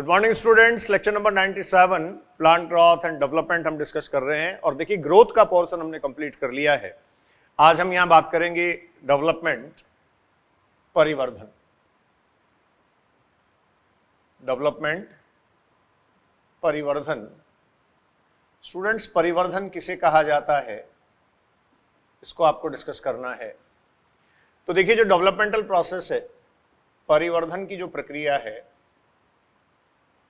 Good morning students, lecture number 97 plant growth and development हम discuss कर रहे हैं। और देखिए ग्रोथ का पोर्शन हमने कंप्लीट कर लिया है। आज हम यहां बात करेंगे डेवलपमेंट, परिवर्धन। डेवलपमेंट, परिवर्धन। स्टूडेंट्स, परिवर्धन किसे कहा जाता है, इसको आपको डिस्कस करना है। तो देखिए जो डेवलपमेंटल प्रोसेस है, परिवर्धन की जो प्रक्रिया है,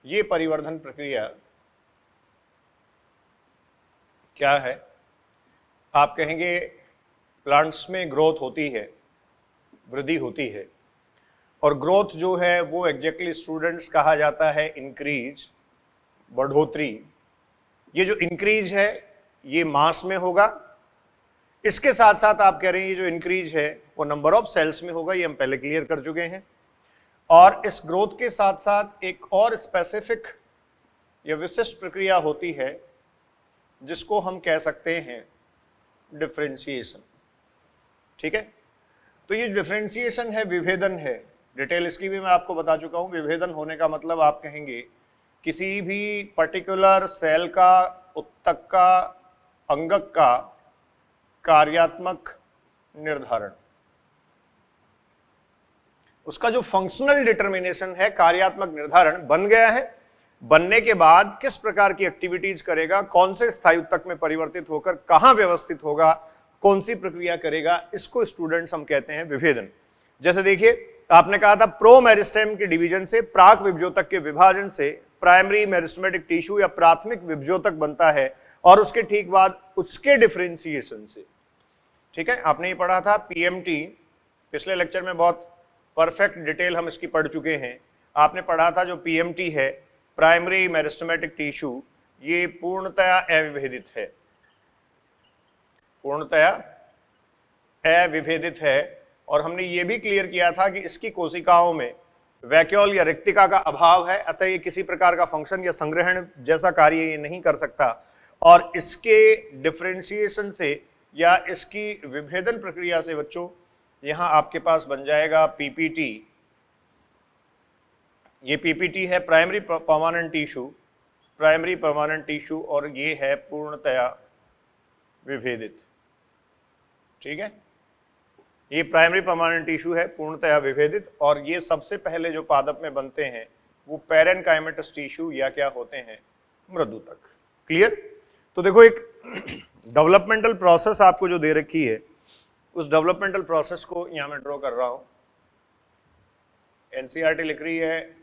ये परिवर्धन प्रक्रिया क्या है? आप कहेंगे प्लांट्स में ग्रोथ होती है, वृद्धि होती है। और ग्रोथ जो है वो एग्जैक्टली स्टूडेंट्स कहा जाता है इंक्रीज, बढ़ोतरी। ये जो इंक्रीज है ये मास में होगा। इसके साथ साथ आप कह रहे हैं ये जो इंक्रीज है वो नंबर ऑफ सेल्स में होगा, ये हम पहले क्लियर कर चुके हैं। और इस ग्रोथ के साथ साथ एक और स्पेसिफिक या विशिष्ट प्रक्रिया होती है जिसको हम कह सकते हैं डिफरेंशिएशन। ठीक है, तो ये डिफरेंशिएशन है, विभेदन है। डिटेल इसकी भी मैं आपको बता चुका हूं। विभेदन होने का मतलब आप कहेंगे किसी भी पर्टिकुलर सेल का, उत्तक का, अंगक का कार्यात्मक निर्धारण, उसका जो फंक्शनल डिटर्मिनेशन है, कार्यात्मक निर्धारण बन गया है। बनने के बाद किस प्रकार की एक्टिविटीज करेगा, कौन से स्थायी उत्तक में परिवर्तित होकर कहां व्यवस्थित होगा, कौन सी प्रक्रिया करेगा, इसको स्टूडेंट्स हम कहते हैं विभेदन। जैसे देखिए आपने कहा था प्रो मेरिस्टेम के डिवीजन से, प्राक विभजोतक के विभाजन से प्राइमरी मेरिस्टेमेटिक टिश्यू या प्राथमिक विभजोतक बनता है, और उसके ठीक बाद उसके डिफरेंशिएशन से। ठीक है, आपने ये पढ़ा था पीएमटी, पिछले लेक्चर में बहुत परफेक्ट डिटेल हम इसकी पढ़ चुके हैं। आपने पढ़ा था जो पीएमटी है, प्राइमरी मेरिस्टेमेटिक टिश्यू, ये पूर्णतया अविभेदित है, पूर्णतया अविभेदित है। और हमने ये भी क्लियर किया था कि इसकी कोशिकाओं में वैक्यूल या रिक्तिका का अभाव है, अतः ये किसी प्रकार का फंक्शन या संग्रहण जैसा कार्य ये नहीं कर सकता। और इसके डिफरेंशिएशन से या इसकी विभेदन प्रक्रिया से बच्चों यहां आपके पास बन जाएगा पीपीटी। ये पीपीटी है primary permanent tissue, primary permanent tissue, और ये है पूर्णतया विभेदित। ठीक है, ये प्राइमरी परमानेंट टिश्यू है, पूर्णतया विभेदित। और ये सबसे पहले जो पादप में बनते हैं वो पैरेनकाइमेटस टिश्यू या क्या होते हैं, मृदुतक। क्लियर? तो देखो एक डेवलपमेंटल प्रोसेस आपको जो दे रखी है, उस डेवलपमेंटल प्रोसेस को यहां मैं ड्रॉ कर रहा हूं। एनसीईआरटी लिख रही है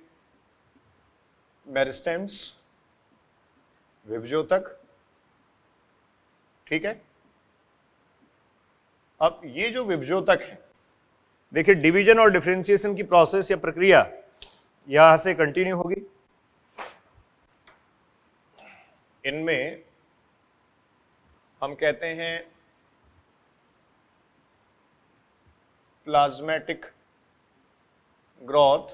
मेरिस्टेम्स, विभजोतक। ठीक है, अब ये जो विभजोतक है, देखिए डिवीजन और डिफरेंशिएशन की प्रोसेस या प्रक्रिया यहां से कंटिन्यू होगी। इनमें हम कहते हैं प्लाज्मेटिक ग्रोथ।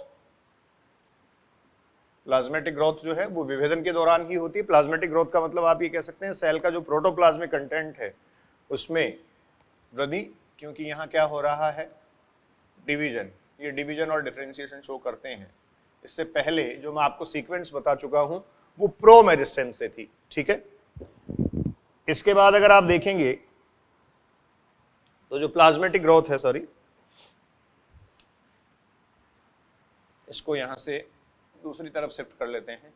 प्लाज्मेटिक ग्रोथ जो है वो विभेदन के दौरान ही होती है। प्लाज्मेटिक ग्रोथ का मतलब आप ये कह सकते हैं सेल का जो प्रोटोप्लाज्मिक कंटेंट है उसमें वृद्धि, क्योंकि यहाँ क्या हो रहा है, डिवीजन। ये डिवीजन और डिफरेंशिएशन शो करते हैं। इससे पहले जो मैं आपको सीक्वेंस बता चुका हूं वो प्रो मेरिस्टेम से थी। ठीक है, इसके बाद अगर आप देखेंगे तो जो प्लाज्मेटिक ग्रोथ है, सॉरी, इसको यहां से दूसरी तरफ शिफ्ट कर लेते हैं।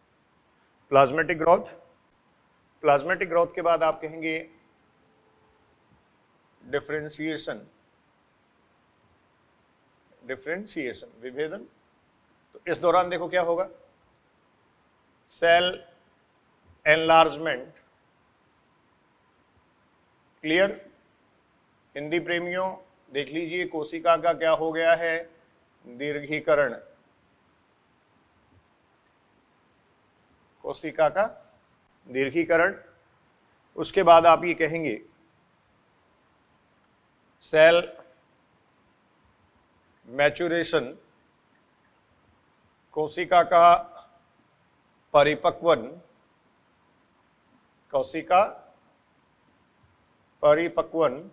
प्लाज्मेटिक ग्रोथ, प्लाज्मेटिक ग्रोथ के बाद आप कहेंगे डिफरेंशिएशन, डिफरेंशिएशन विभेदन। तो इस दौरान देखो क्या होगा, सेल एनलार्जमेंट। क्लियर? हिंदी प्रेमियों देख लीजिए, कोशिका का क्या हो गया है, दीर्घीकरण। कोशिका का दीर्घीकरण। उसके बाद आप ये कहेंगे सेल मैच्योरेशन, कोशिका का परिपक्वन, कोशिका परिपक्वन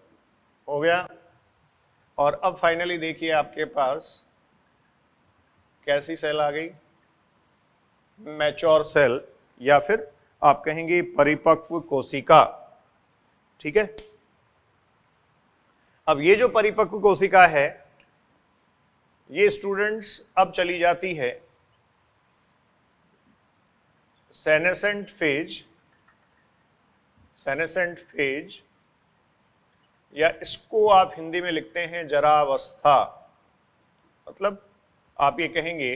हो गया। और अब फाइनली देखिए आपके पास कैसी सेल आ गई, मैच्योर सेल या फिर आप कहेंगे परिपक्व कोशिका। ठीक है, अब ये जो परिपक्व कोशिका है ये स्टूडेंट्स अब चली जाती है सेनेसेंट फेज, सेनेसेंट फेज या इसको आप हिंदी में लिखते हैं जरावस्था। मतलब आप ये कहेंगे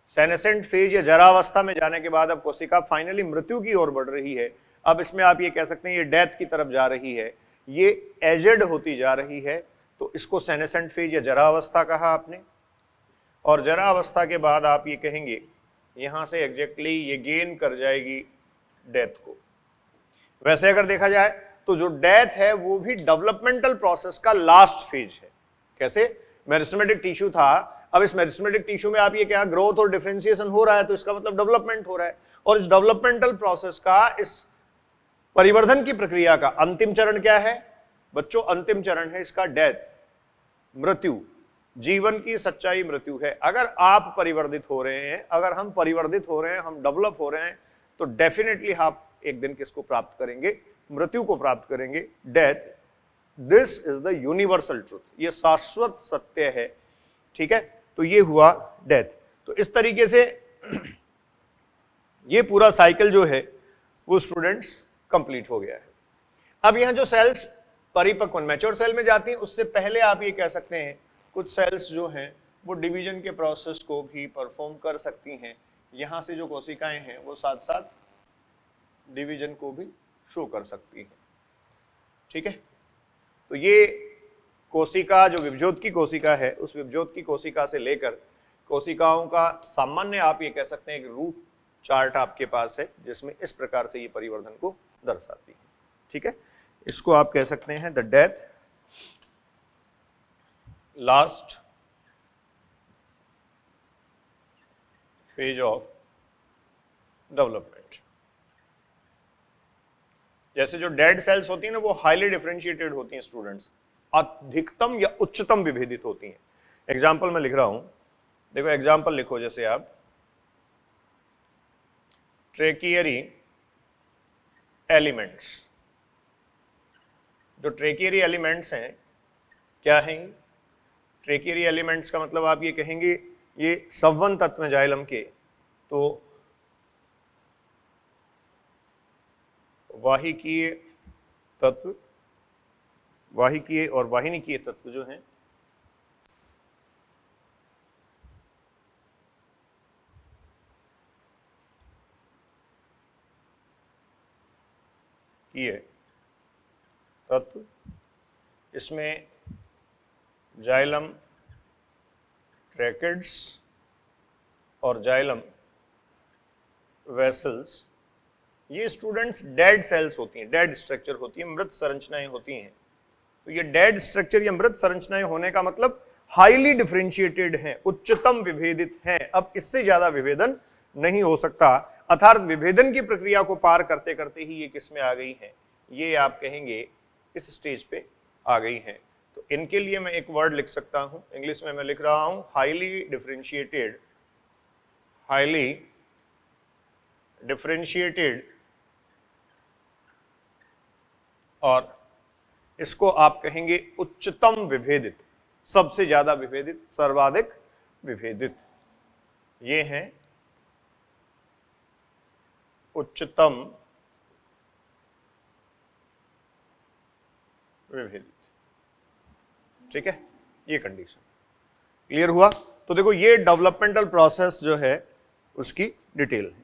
सेनेसेंट फेज या जरावस्था में जाने के बाद अब कोशिका फाइनली मृत्यु की ओर बढ़ रही है। अब इसमें आप ये कह सकते हैं ये डेथ की तरफ जा रही है, ये एजेड होती जा रही है, तो इसको सेनेसेंट फेज या जरावस्था कहा आपने। और जरावस्था के बाद आप ये कहेंगे यहां से एग्जैक्टली ये गेन कर जाएगी डेथ को। वैसे अगर देखा जाए तो जो डेथ है वो भी डेवलपमेंटल प्रोसेस का लास्ट फेज है। कैसे? मेरिस्टेमेटिक टिश्यू था, अब इस मेरिस्टेमेटिक टिश्यू में आप ये क्या ग्रोथ और डिफरेंशिएशन हो रहा है, तो इसका मतलब डेवलपमेंट हो रहा है। और इस डेवलपमेंटल प्रोसेस का, इस परिवर्धन की प्रक्रिया का अंतिम चरण क्या है बच्चों? अंतिम चरण है इसका डेथ, मृत्यु। जीवन की सच्चाई मृत्यु है। अगर आप परिवर्तित हो रहे हैं, अगर हम परिवर्तित हो रहे हैं, हम डेवलप हो रहे हैं, तो डेफिनेटली आप एक दिन किसको प्राप्त करेंगे? मृत्यु को प्राप्त करेंगे, death. This is the universal truth, ये शाश्वत सत्य है। ठीक है, तो ये हुआ डेथ। तो इस तरीके से ये पूरा साइकिल जो है वो स्टूडेंट्स कंप्लीट हो गया है। अब यहां जो सेल्स परिपक्व मैच्योर सेल में जाती हैं, उससे पहले आप ये कह सकते हैं कुछ सेल्स जो हैं वो डिवीजन के प्रोसेस को भी परफॉर्म कर सकती हैं। यहां से जो कोशिकाएं हैं वो साथ साथ डिवीजन को भी शो कर सकती हैं। ठीक है, तो ये कोशिका जो विभजोत की कोशिका है, उस विभजोत की कोशिका से लेकर कोशिकाओं का सामान्य आप ये कह सकते हैं एक रूट चार्ट आपके पास है, जिसमें इस प्रकार से ये परिवर्धन को दर्शाती है। ठीक है, इसको आप कह सकते हैं the death, last phase of development. जैसे जो डेड सेल्स होती हैं ना वो हाईली डिफरेंशिएटेड होती हैं स्टूडेंट्स, अधिकतम या उच्चतम विभेदित होती हैं। एग्जाम्पल मैं लिख रहा हूं, देखो एग्जाम्पल लिखो, जैसे आप ट्रेकियरी एलिमेंट्स, जो ट्रेकियरी एलिमेंट्स हैं क्या हैं? ट्रेकियरी एलिमेंट्स का मतलब आप ये कहेंगे ये संवहन तत्व हैं जाइलम के, तो वाहिकीय तत्व, वाहिकीय और वाहिनीकीय तत्व जो हैं किए तत्व, इसमें जाइलम ट्रैकिड्स और जाइलम वेसल्स, ये स्टूडेंट्स डेड सेल्स होती हैं, डेड स्ट्रक्चर होती हैं, मृत संरचनाएं होती हैं। तो ये डेड स्ट्रक्चर या मृत संरचनाएं होने का मतलब हाईली डिफरेंशिएटेड हैं, उच्चतम विभेदित हैं। अब इससे ज्यादा विभेदन नहीं हो सकता, अर्थात विभेदन की प्रक्रिया को पार करते करते ही ये किस में आ गई हैं? ये आप कहेंगे इस स्टेज पे आ गई हैं। तो इनके लिए मैं एक वर्ड लिख सकता हूं, इंग्लिश में मैं लिख रहा हूं हाईली डिफरेंशिएटेड, हाईली डिफरेंशिएटेड, और इसको आप कहेंगे उच्चतम विभेदित, सबसे ज्यादा विभेदित, सर्वाधिक विभेदित। ये हैं उच्चतम विभेदित। ठीक है, ये कंडीशन क्लियर हुआ? तो देखो ये डेवलपमेंटल प्रोसेस जो है उसकी डिटेल है।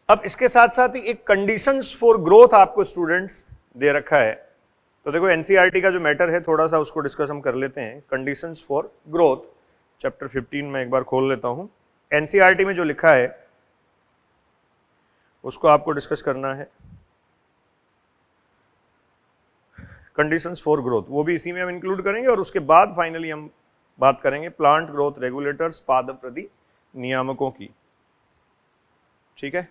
अब इसके साथ साथ ही एक कंडीशंस फॉर ग्रोथ आपको स्टूडेंट्स दे रखा है। तो देखो एनसीईआरटी का जो मैटर है थोड़ा सा उसको डिस्कस हम कर लेते हैं। कंडीशंस फॉर ग्रोथ चैप्टर 15 में एक बार खोल लेता हूं। एनसीईआरटी में जो लिखा है उसको आपको डिस्कस करना है। कंडीशंस फॉर ग्रोथ वो भी इसी में हम इंक्लूड करेंगे, और उसके बाद फाइनली हम बात करेंगे प्लांट ग्रोथ रेगुलेटर्स, पादप्रति नियामकों की। ठीक है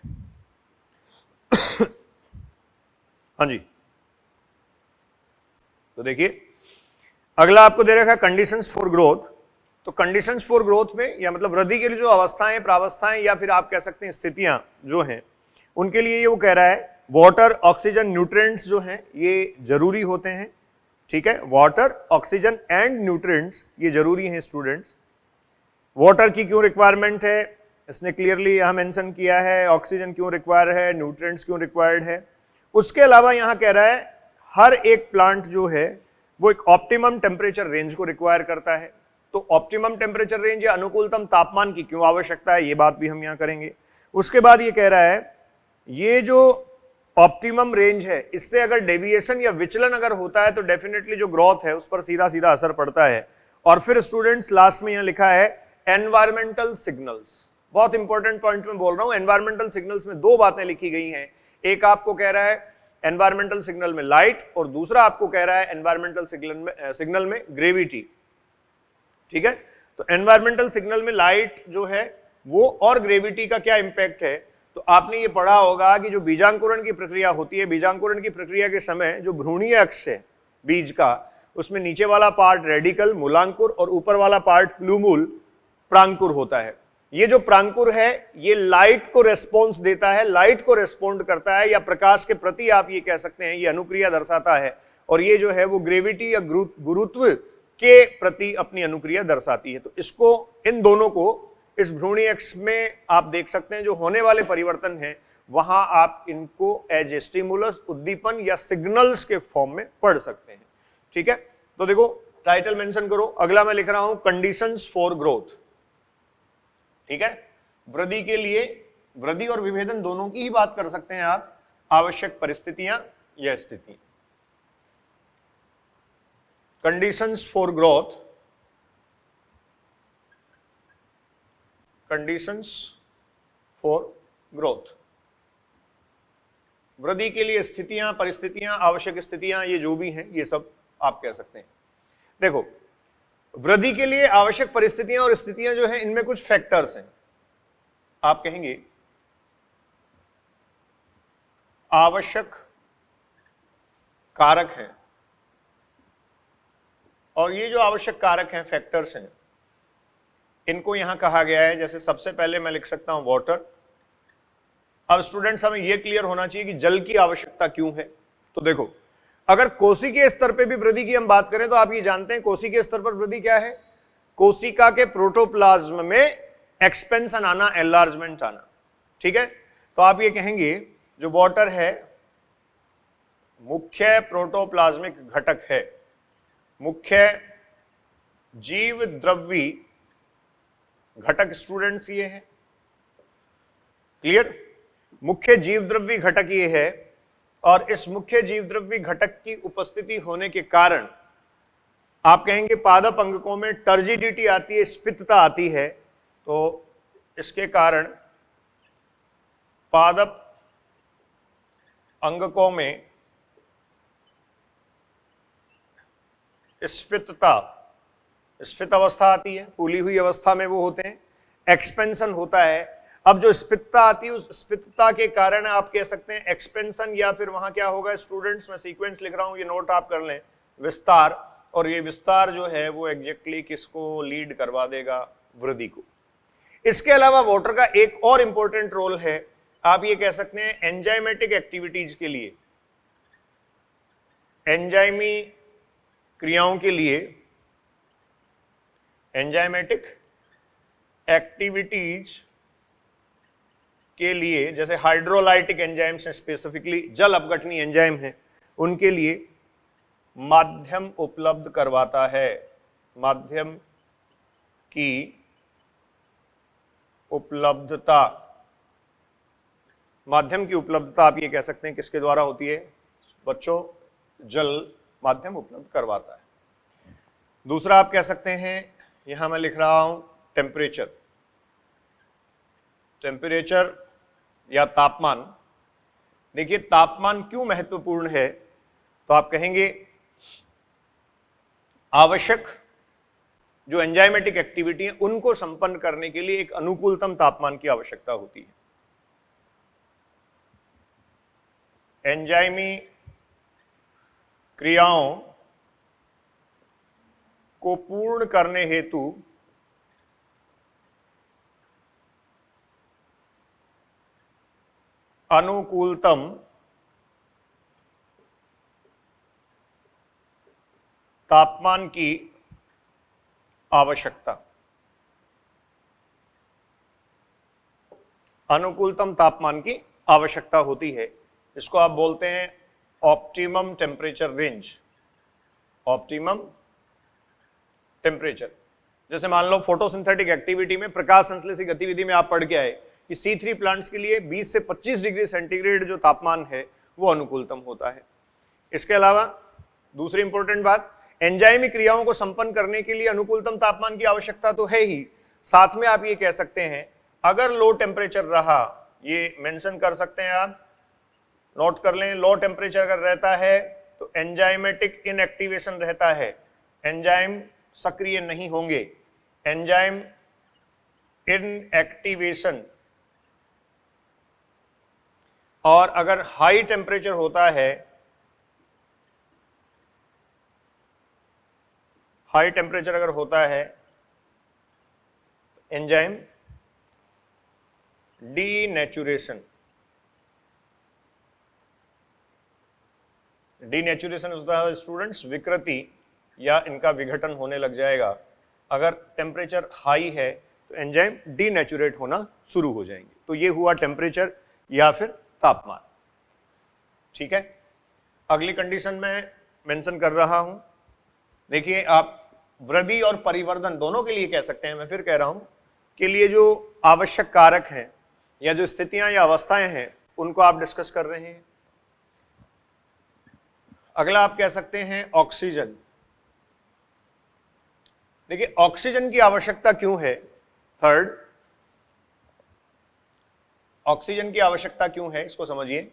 हाँ जी, तो देखिए अगला आपको दे रखा है कंडीशंस फॉर ग्रोथ। तो कंडीशंस फॉर ग्रोथ में, या मतलब वृद्धि के लिए जो अवस्थाएं, प्रावस्थाएं या फिर आप कह सकते हैं स्थितियां जो हैं, उनके लिए ये वो कह रहा है वाटर, ऑक्सीजन, न्यूट्रिएंट्स जो हैं ये जरूरी होते हैं। ठीक है, वाटर, ऑक्सीजन एंड न्यूट्रिएंट्स ये जरूरी हैं स्टूडेंट्स। वाटर की क्यों रिक्वायरमेंट है इसने क्लियरली यहां मेंशन किया है, ऑक्सीजन क्यों रिक्वायर है, न्यूट्रिएंट्स क्यों रिक्वायर्ड है। उसके अलावा यहां कह रहा है हर एक प्लांट जो है वो एक ऑप्टिमम टेम्परेचर रेंज को रिक्वायर करता है। तो ऑप्टिमम टेम्परेचर रेंज या अनुकूलतम तापमान की क्यों आवश्यकता है, ये बात भी हम यहां करेंगे। उसके बाद ये कह रहा है ये जो ऑप्टिमम रेंज है इससे अगर डेविएशन या विचलन अगर होता है तो डेफिनेटली जो ग्रोथ है उस पर सीधा सीधा असर पड़ता है। और फिर स्टूडेंट्स लास्ट में यहां लिखा है एनवायरमेंटल सिग्नल्स। बहुत इंपॉर्टेंट पॉइंट में बोल रहा हूं, एनवायरमेंटल सिग्नल्स में दो बातें लिखी गई हैं। एक आपको कह रहा है एनवायरमेंटल सिग्नल में लाइट, और दूसरा आपको कह रहा है एनवायरमेंटल सिग्नल में ग्रेविटी। ठीक है, तो एनवायरमेंटल सिग्नल में लाइट जो है वो और ग्रेविटी का क्या इंपैक्ट है, तो आपने ये पढ़ा होगा कि जो बीजांकुरण की प्रक्रिया होती है, बीजांकुरण की प्रक्रिया के समय जो भ्रूणीय अक्ष है बीज का, उसमें नीचे वाला पार्ट रेडिकल मूलांकुर और ऊपर वाला पार्ट प्लूमूल प्रांकुर होता है। ये जो प्रांकुर है ये लाइट को रेस्पॉन्स देता है, लाइट को रेस्पॉन्ड करता है, या प्रकाश के प्रति आप ये कह सकते हैं ये अनुक्रिया दर्शाता है, और ये जो है वो ग्रेविटी या गुरुत्व के प्रति अपनी अनुक्रिया दर्शाती है। तो इसको, इन दोनों को इस भ्रूणीय अक्ष में आप देख सकते हैं जो होने वाले परिवर्तन हैं, वहां आप इनको एज ए स्टिमुलस, उद्दीपन या सिग्नल्स के फॉर्म में पढ़ सकते हैं। ठीक है, तो देखो टाइटल मेंशन करो। अगला मैं लिख रहा हूं कंडीशंस फॉर ग्रोथ। ठीक है, वृद्धि के लिए, वृद्धि और विभेदन दोनों की ही बात कर सकते हैं आप, आवश्यक परिस्थितियां या स्थिति। Conditions for growth, conditions for growth, वृद्धि के लिए स्थितियां, परिस्थितियां, आवश्यक स्थितियां, ये जो भी हैं ये सब आप कह सकते हैं। देखो, वृद्धि के लिए आवश्यक परिस्थितियां और स्थितियां जो हैं इनमें कुछ फैक्टर्स हैं, आप कहेंगे आवश्यक कारक हैं, और ये जो आवश्यक कारक हैं, फैक्टर्स हैं, इनको यहां कहा गया है। जैसे सबसे पहले मैं लिख सकता हूं वाटर। अब स्टूडेंट्स हमें यह क्लियर होना चाहिए कि जल की आवश्यकता क्यों है। तो देखो, अगर कोशिकीय स्तर पे भी वृद्धि की हम बात करें तो आप ये जानते हैं कोशिकीय स्तर पर वृद्धि क्या है, कोशिका के प्रोटोप्लाज्म में एक्सपेंशन आना, एनलार्जमेंट आना। ठीक है, तो आप ये कहेंगे जो वाटर है मुख्य प्रोटोप्लाज्मिक घटक है, मुख्य जीव द्रव्य घटक स्टूडेंट्स ये है। क्लियर, मुख्य जीवद्रव्य घटक ये है, और इस मुख्य जीवद्रव्य घटक की उपस्थिति होने के कारण आप कहेंगे पादप अंगकों में टर्जिडिटी आती है, स्फीतता आती है। तो इसके कारण पादप अंगकों में स्फीत अवस्था आती है, फूली हुई अवस्था में वो होते हैं, एक्सपेंशन होता है। अब जो स्फीतता आती है उस स्फीतता के कारण आप कह सकते हैं एक्सपेंशन, या फिर वहां क्या होगा स्टूडेंट्स, मैं सीक्वेंस लिख रहा हूं, ये नोट आप कर लें, विस्तार। और ये विस्तार जो है वो एग्जैक्टली किसको लीड करवा देगा, वृद्धि को। इसके अलावा वाटर का एक और इंपॉर्टेंट रोल है, आप ये कह सकते हैं एंजाइमेटिक एक्टिविटीज के लिए, एंजाइमी क्रियाओं के लिए, एंजाइमेटिक एक्टिविटीज के लिए, जैसे हाइड्रोलाइटिक एंजाइम्स हैं, स्पेसिफिकली जल अपघटनी एंजाइम हैं, उनके लिए माध्यम उपलब्ध करवाता है। माध्यम की उपलब्धता, माध्यम की उपलब्धता आप ये कह सकते हैं किसके द्वारा होती है बच्चों, जल माध्यम उपलब्ध करवाता है। दूसरा आप कह सकते हैं, यहां मैं लिख रहा हूं टेम्परेचर, टेम्परेचर या तापमान। देखिए तापमान क्यों महत्वपूर्ण है, तो आप कहेंगे आवश्यक जो एंजाइमेटिक एक्टिविटी है उनको संपन्न करने के लिए एक अनुकूलतम तापमान की आवश्यकता होती है। एंजाइमी क्रियाओं को पूर्ण करने हेतु अनुकूलतम तापमान की आवश्यकता। अनुकूलतम तापमान की आवश्यकता होती है, इसको आप बोलते हैं optimum temperature range. Optimum temperature, जैसे मान लो फोटोसिंथेटिक एक्टिविटी में, प्रकाश संश्लेषी गतिविधि में आप पढ़ के आए कि C3 प्लांट्स के लिए 20 से 25 डिग्री सेंटीग्रेड जो तापमान है वो अनुकूलतम होता है। इसके अलावा दूसरी इंपॉर्टेंट बात, एंजाइमी क्रियाओं को संपन्न करने के लिए अनुकूलतम तापमान की आवश्यकता तो है ही, साथ में आप ये कह सकते हैं अगर लो टेम्परेचर रहा, ये मेंशन कर सकते हैं आप, नोट कर लें, लो टेम्परेचर अगर रहता है तो एंजाइमेटिक इनएक्टिवेशन रहता है, एंजाइम सक्रिय नहीं होंगे, एंजाइम इनएक्टिवेशन। और अगर हाई टेम्परेचर होता है, हाई टेम्परेचर अगर होता है एंजाइम डीनेचुरेशन। डीनेचुरेशन होता है स्टूडेंट्स विकृति या इनका विघटन होने लग जाएगा। अगर टेम्परेचर हाई है तो एंजाइम डीनेचुरेट होना शुरू हो जाएंगे। तो ये हुआ टेम्परेचर या फिर तापमान। ठीक है, अगली कंडीशन में मेंशन कर रहा हूं, देखिए आप वृद्धि और परिवर्धन दोनों के लिए कह सकते हैं, मैं फिर कह रहा हूं, के लिए जो आवश्यक कारक हैं या जो स्थितियां या अवस्थाएं हैं उनको आप डिस्कस कर रहे हैं। अगला आप कह सकते हैं ऑक्सीजन। देखिए ऑक्सीजन की आवश्यकता क्यों है, थर्ड, ऑक्सीजन की आवश्यकता क्यों है इसको समझिए।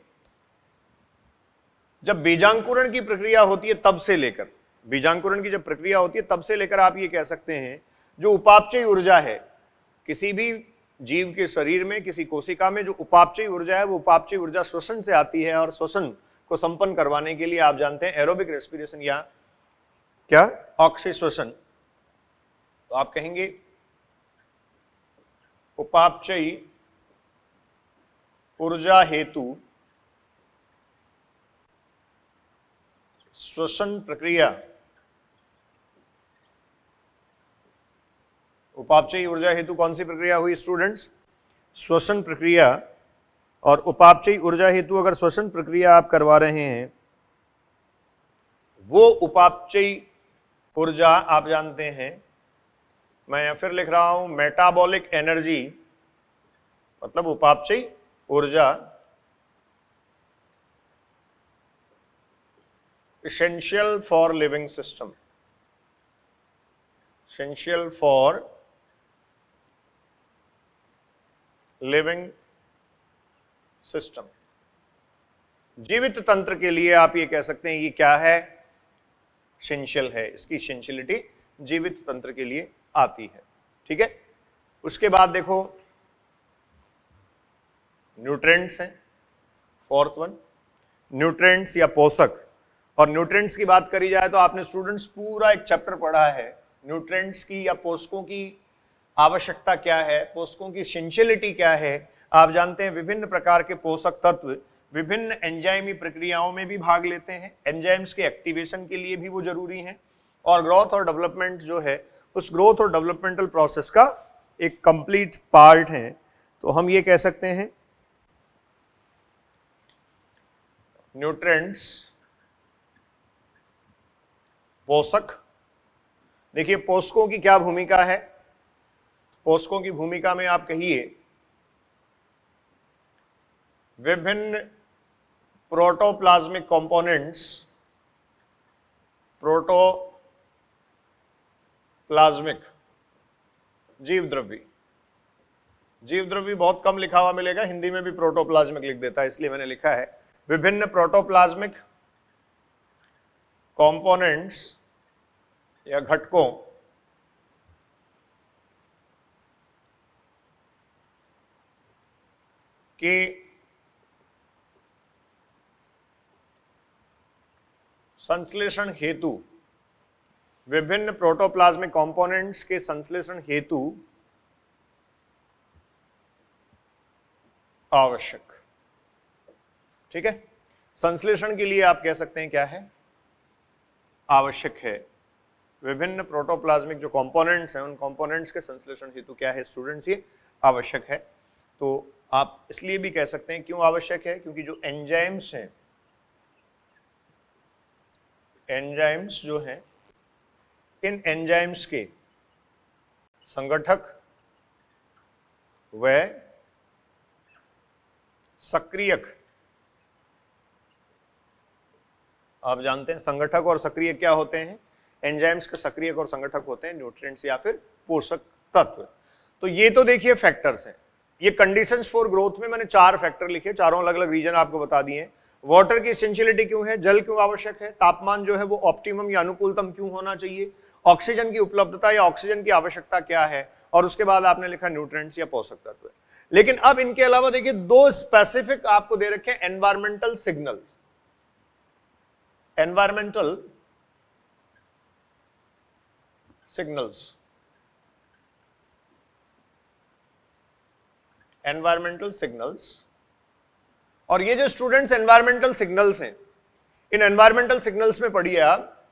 जब बीजांकुरण की प्रक्रिया होती है तब से लेकर, बीजांकुरण की जब प्रक्रिया होती है तब से लेकर आप ये कह सकते हैं जो उपापचयी ऊर्जा है किसी भी जीव के शरीर में, किसी कोशिका में जो उपापचयी ऊर्जा है वो उपापचयी ऊर्जा श्वसन से आती है, और श्वसन को संपन्न करवाने के लिए आप जानते हैं एरोबिक रेस्पिरेशन या क्या ऑक्सीश्वसन। तो आप कहेंगे उपापचयी ऊर्जा हेतु श्वसन प्रक्रिया, उपापचयी ऊर्जा हेतु कौन सी प्रक्रिया हुई स्टूडेंट्स, श्वसन प्रक्रिया। और उपापचयी ऊर्जा हेतु अगर श्वसन प्रक्रिया आप करवा रहे हैं, वो उपापचयी ऊर्जा आप जानते हैं, मैं यहां फिर लिख रहा हूं मेटाबॉलिक एनर्जी, मतलब उपापचयी ऊर्जा essential for living system, essential for living system। जीवित तंत्र के लिए आप ये कह सकते हैं ये क्या है, essential है, इसकी essentiality जीवित तंत्र के लिए आती है। ठीक है, उसके बाद देखो न्यूट्रेंट्स हैं, फोर्थ वन, न्यूट्रेंट्स या पोषक। और न्यूट्रेंट्स की बात करी जाए तो आपने स्टूडेंट्स पूरा एक चैप्टर पढ़ा है न्यूट्रेंट्स की या पोषकों की आवश्यकता क्या है, पोषकों की एसेंशियलिटी क्या है। आप जानते हैं विभिन्न प्रकार के पोषक तत्व विभिन्न एंजाइमी प्रक्रियाओं में भी भाग लेते हैं, एंजाइम्स के एक्टिवेशन के लिए भी वो जरूरी हैं, और ग्रोथ और डेवलपमेंट जो है उस ग्रोथ और डेवलपमेंटल प्रोसेस का एक कंप्लीट पार्ट है। तो हम ये कह सकते हैं न्यूट्रेंट्स पोषक। देखिए पोषकों की क्या भूमिका है, पोषकों की भूमिका में आप कहिए विभिन्न प्रोटोप्लाज्मिक कंपोनेंट्स, प्रोटोप्लाज्मिक जीव द्रव्य, जीव द्रव्य बहुत कम लिखा हुआ मिलेगा, हिंदी में भी प्रोटोप्लाज्मिक लिख देता है इसलिए मैंने लिखा है विभिन्न प्रोटोप्लाज्मिक कंपोनेंट्स या घटकों के संश्लेषण हेतु, विभिन्न प्रोटोप्लाज्मिक कंपोनेंट्स के संश्लेषण हेतु आवश्यक। ठीक है। संश्लेषण के लिए आप कह सकते हैं क्या है, आवश्यक है। विभिन्न प्रोटोप्लाज्मिक जो कंपोनेंट्स हैं उन कंपोनेंट्स के संश्लेषण हेतु क्या है स्टूडेंट्स, ये आवश्यक है। तो आप इसलिए भी कह सकते हैं क्यों आवश्यक है, क्योंकि जो एंजाइम्स हैं, एंजाइम्स जो हैं, इन एंजाइम्स के संगठक व सक्रियक, आप जानते हैं संगठक और सक्रियक क्या होते हैं, एंजाइम्स के सक्रियक और संगठक होते हैं न्यूट्रिएंट्स या फिर पोषक तत्व। तो ये तो देखिए फैक्टर्स हैं। ये कंडीशंस फॉर ग्रोथ में मैंने 4 फैक्टर लिखे, चारों अलग अलग रीजन आपको बता दिए। वाटर की एसेंशियलिटी क्यों है, जल क्यों आवश्यक है, तापमान जो है वो ऑप्टिमम या अनुकूलतम क्यों होना चाहिए, ऑक्सीजन की उपलब्धता या ऑक्सीजन की आवश्यकता क्या है, और उसके बाद आपने लिखा न्यूट्रिएंट्स या पोषक तत्व। लेकिन अब इनके अलावा देखिए 2 स्पेसिफिक आपको दे रखे हैं environmental signals. Environmental signals, environmental signals. और ये जो स्टूडेंट्स एनवायरमेंटल सिग्नल्स हैं, इन एनवायरमेंटल सिग्नल्स में पढ़िए आप,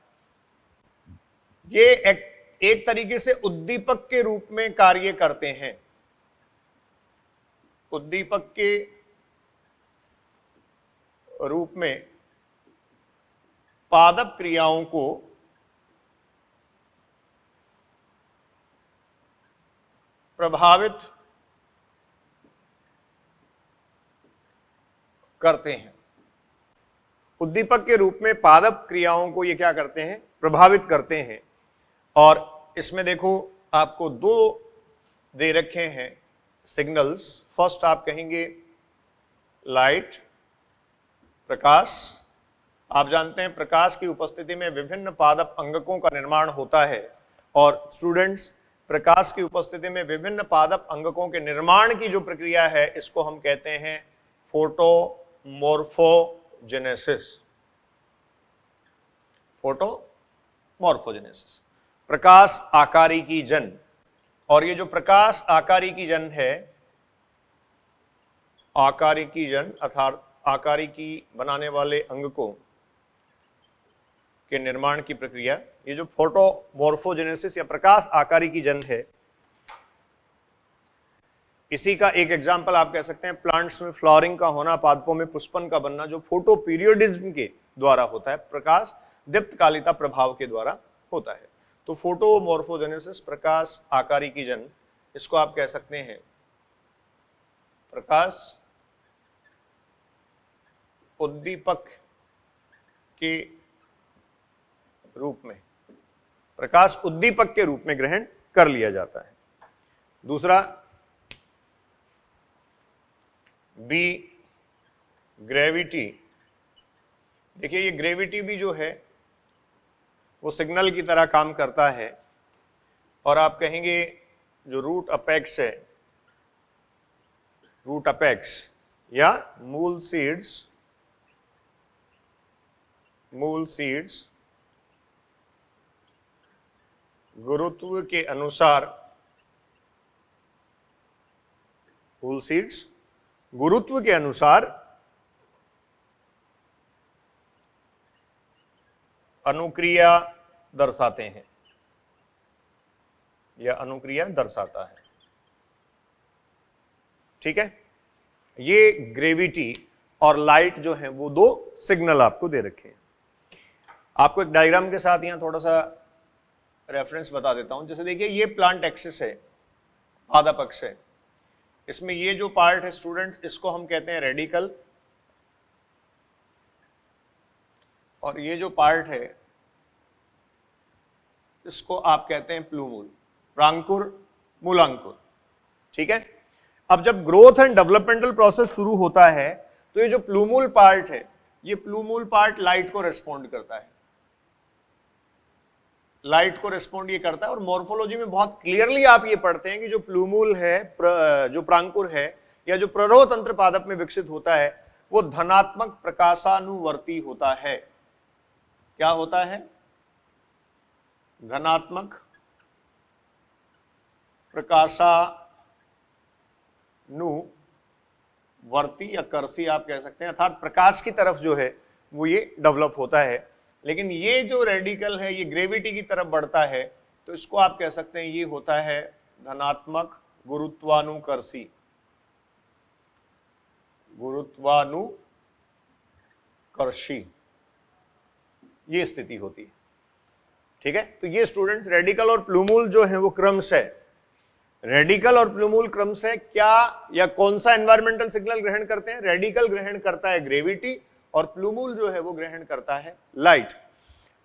ये एक तरीके से उद्दीपक के रूप में कार्य करते हैं। उद्दीपक के रूप में पादप क्रियाओं को प्रभावित करते हैं। उद्दीपक के रूप में पादप क्रियाओं को ये क्या करते हैं, प्रभावित करते हैं। और इसमें देखो आपको 2 दे रखे हैं सिग्नल्स। फर्स्ट आप कहेंगे लाइट, प्रकाश। आप जानते हैं प्रकाश की उपस्थिति में विभिन्न पादप अंगकों का निर्माण होता है। और स्टूडेंट्स, प्रकाश की उपस्थिति में विभिन्न पादप अंगकों के निर्माण की जो प्रक्रिया है इसको हम कहते हैं फोटोमॉर्फोजेनेसिस। फोटोमॉर्फोजेनेसिस, प्रकाश आकारिकी जन। और ये जो प्रकाश आकारिकी जन है, आकारिकी जन अर्थात आकारिकी बनाने वाले अंगकों के निर्माण की प्रक्रिया, ये जो फोटोमॉर्फोजेनेसिस या प्रकाश आकारिकी जन है, इसी का एक एग्जाम्पल आप कह सकते हैं प्लांट्स में फ्लावरिंग का होना, पादपों में पुष्पन का बनना, जो फोटो पीरियडिज्म के द्वारा होता है, प्रकाश दीप्तकालिता प्रभाव के द्वारा होता है। तो फोटोमॉर्फोजेनेसिस, प्रकाश आकारिकी जन, इसको आप कह सकते हैं प्रकाश उद्दीपक के रूप में, प्रकाश उद्दीपक के रूप में ग्रहण कर लिया जाता है। दूसरा बी, ग्रेविटी। देखिए ये ग्रेविटी भी जो है वो सिग्नल की तरह काम करता है। और आप कहेंगे जो रूट अपेक्स है, रूट अपेक्स या मूल सीड्स, मूल सीड्स गुरुत्व के अनुसार, मूल सीड्स गुरुत्व के अनुसार अनुक्रिया दर्शाते हैं या अनुक्रिया दर्शाता है। ठीक है, ये ग्रेविटी और लाइट जो है वो 2 सिग्नल आपको दे रखे हैं। आपको एक डायग्राम के साथ यहां थोड़ा सा रेफरेंस बता देता हूं। जैसे देखिए ये प्लांट एक्सिस है, पादप अक्ष है। इसमें ये जो पार्ट है स्टूडेंट्स, इसको हम कहते हैं रेडिकल, और ये जो पार्ट है इसको आप कहते हैं प्लूमूल, प्रांकुर, मूलांकुर। ठीक है, अब जब ग्रोथ एंड डेवलपमेंटल प्रोसेस शुरू होता है तो ये जो प्लूमूल पार्ट है, ये प्लूमूल पार्ट लाइट को रिस्पॉन्ड करता है, लाइट को रिस्पॉन्ड ये करता है। और मॉर्फोलॉजी में बहुत क्लियरली आप ये पढ़ते हैं कि जो प्लूमूल है, जो प्रांकुर है या जो प्ररोह तंत्र पादप में विकसित होता है, वो धनात्मक प्रकाशानुवर्ती होता है। क्या होता है? धनात्मक वर्ती या कर्सी आप कह सकते हैं, अर्थात प्रकाश की तरफ जो है वो ये डेवलप होता है। लेकिन ये जो रेडिकल है ये ग्रेविटी की तरफ बढ़ता है, तो इसको आप कह सकते हैं ये होता है धनात्मक गुरुत्वानुकर्षी, गुरुत्वानुकर्षी ये स्थिति होती है। ठीक है, तो ये स्टूडेंट्स रेडिकल और प्लूमूल जो है वो क्रमशः, रेडिकल और प्लूमूल क्रमशः क्या या कौन सा एनवायरमेंटल सिग्नल ग्रहण करते हैं? रेडिकल ग्रहण करता है ग्रेविटी और प्लूमूल जो है वो ग्रहण करता है लाइट।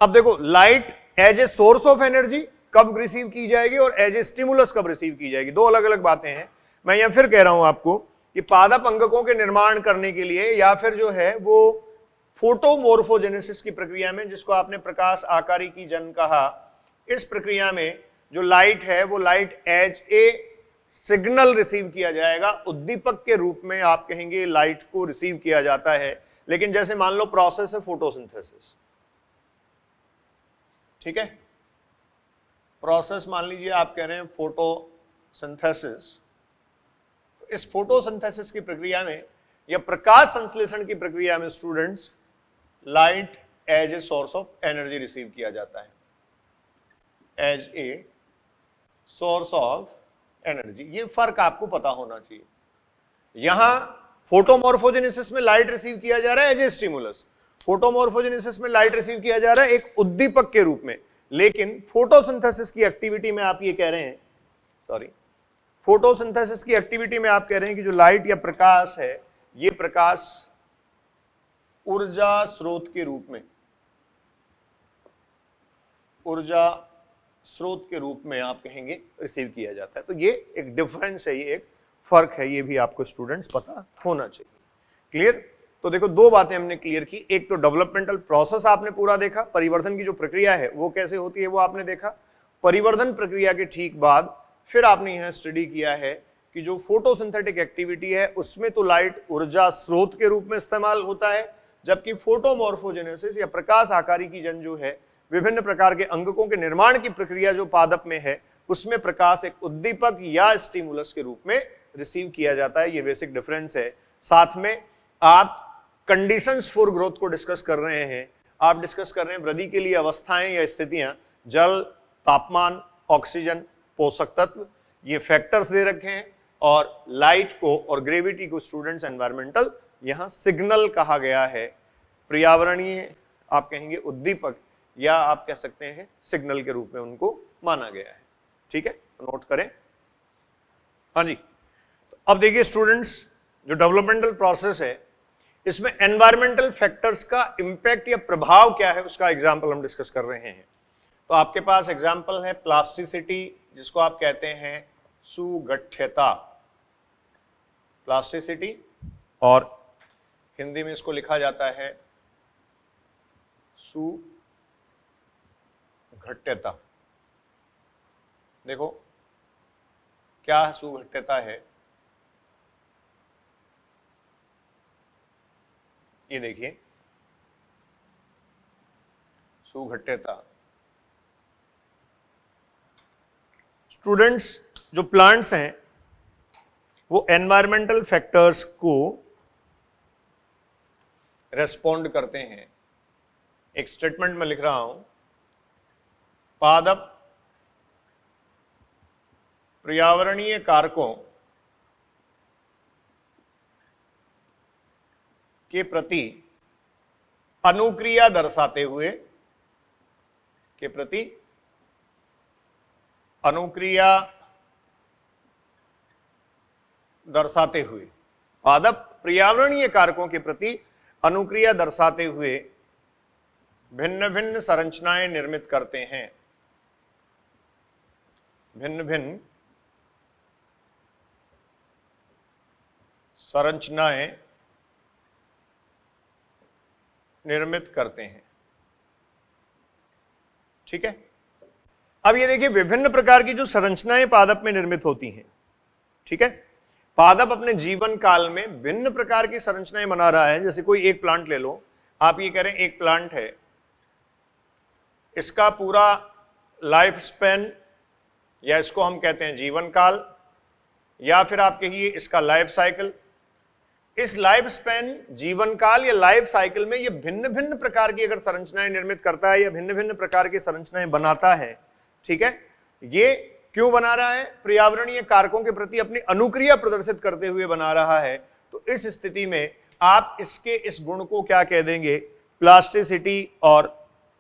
अब देखो, light as a source of energy कब रिसीव की जाएगी और एज ए स्टिमुलस कब रिसीव की जाएगी, दो अलग अलग बातें हैं। मैं यहां फिर कह रहा हूं आपको कि पादप अंगकों के निर्माण करने के लिए या फिर जो है वो फोटोमोर्फोजेनेसिस की प्रक्रिया में, जिसको आपने प्रकाश आकारी की जन कहा, इस प्रक्रिया में जो लाइट है वो light as a signal receive किया जाएगा, उद्दीपक के रूप में आप कहेंगे लाइट को रिसीव किया जाता है। लेकिन जैसे मान लो प्रोसेस है फोटोसिंथेसिस, ठीक है, प्रोसेस मान लीजिए आप कह रहे हैं फोटोसिंथेसिस, तो इस फोटोसिंथेसिस की प्रक्रिया में या प्रकाश संश्लेषण की प्रक्रिया में students light as a source of energy receive किया जाता है, as a source of energy. ये फर्क आपको पता होना चाहिए। यहां फोटोमॉर्फोजेनेसिस में लाइट रिसीव किया जा रहा है एज ए स्टिमुलस, फोटोमॉर्फोजेनेसिस में लाइट रिसीव किया जा रहा है एक उद्दीपक के रूप में। लेकिन फोटोसिंथेसिस की एक्टिविटी में आप ये कह रहे हैं, सॉरी, फोटोसिंथेसिस की एक्टिविटी में आप कह रहे हैं कि जो लाइट या प्रकाश है ये प्रकाश ऊर्जा स्रोत के रूप में, ऊर्जा स्रोत के रूप में आप कहेंगे रिसीव किया जाता है। तो ये एक डिफरेंस है, ये एक फर्क है, ये भी आपको स्टूडेंट्स पता होना चाहिए। क्लियर? तो देखो, दो बातें हमने क्लियर की। एक तो डेवलपमेंटल प्रोसेस आपने पूरा देखा, परिवर्धन की जो प्रक्रिया है वो कैसे होती है वो आपने देखा। परिवर्धन प्रक्रिया के ठीक बाद फिर आपने यहां स्टडी किया है कि जो फोटोसिंथेटिक एक्टिविटी है उसमें तो लाइट ऊर्जा स्रोत के रूप में इस्तेमाल होता है, जबकि फोटोमॉर्फोजेनेसिस या प्रकाश आकारी की जन जो है, विभिन्न प्रकार के अंगकों के निर्माण की प्रक्रिया जो पादप में है, उसमें प्रकाश एक उद्दीपक या स्टिमुलस के रूप में रिसीव किया जाता है। ये बेसिक डिफरेंस है। साथ में आप कंडीशंस फॉर ग्रोथ को डिस्कस कर रहे हैं, आप डिस्कस कर रहे हैं वृद्धि के लिए अवस्थाएं या स्थितियां, जल, तापमान, ऑक्सीजन, पोषक तत्व, ये फैक्टर्स दे रखे हैं। और लाइट को और ग्रेविटी को स्टूडेंट्स एनवायरमेंटल यहां सिग्नल कहा गया है, पर्यावरणीय आप कहेंगे उद्दीपक या आप कह सकते हैं सिग्नल के रूप में उनको माना गया है। ठीक है, नोट करें। हाँ जी, तो अब देखिए स्टूडेंट्स, जो डेवलपमेंटल प्रोसेस है इसमें एनवायरमेंटल फैक्टर्स का इंपैक्ट या प्रभाव क्या है उसका एग्जाम्पल हम डिस्कस कर रहे हैं। तो आपके पास एग्जाम्पल है प्लास्टिसिटी, जिसको आप कहते हैं सुगठ्यता, प्लास्टिसिटी, और हिंदी में इसको लिखा जाता है सुघट्यता। देखो क्या सुघट्यता है, ये देखिए सुघट्यता। स्टूडेंट्स, जो प्लांट्स हैं वो एनवायरमेंटल फैक्टर्स को रेस्पॉन्ड करते हैं। एक स्टेटमेंट में लिख रहा हूं, पादप पर्यावरणीय कारकों के प्रति अनुक्रिया दर्शाते हुए, के प्रति अनुक्रिया दर्शाते हुए, पादप पर्यावरणीय कारकों के प्रति अनुक्रिया दर्शाते हुए भिन्न भिन्न संरचनाएं निर्मित करते हैं, भिन्न भिन्न संरचनाएं निर्मित करते हैं। ठीक है, अब ये देखिए विभिन्न प्रकार की जो संरचनाएं पादप में निर्मित होती हैं। ठीक है, पादप अपने जीवन काल में भिन्न प्रकार की संरचनाएं बना रहा है। जैसे कोई एक प्लांट ले लो, आप ये कह रहे हैं एक प्लांट है, इसका पूरा लाइफ स्पैन, या इसको हम कहते हैं जीवन काल, या फिर आप कहिए इसका लाइफ साइकिल, इस लाइफ स्पैन, जीवन काल या लाइफ साइकिल में ये भिन्न भिन्न प्रकार की अगर संरचनाएं निर्मित करता है या भिन्न भिन्न प्रकार की संरचनाएं बनाता है, ठीक है, ये क्यों बना रहा है? पर्यावरणीय कारकों के प्रति अपनी अनुक्रिया प्रदर्शित करते हुए बना रहा है। तो इस स्थिति में आप इसके इस गुण को क्या कह देंगे? प्लास्टिसिटी और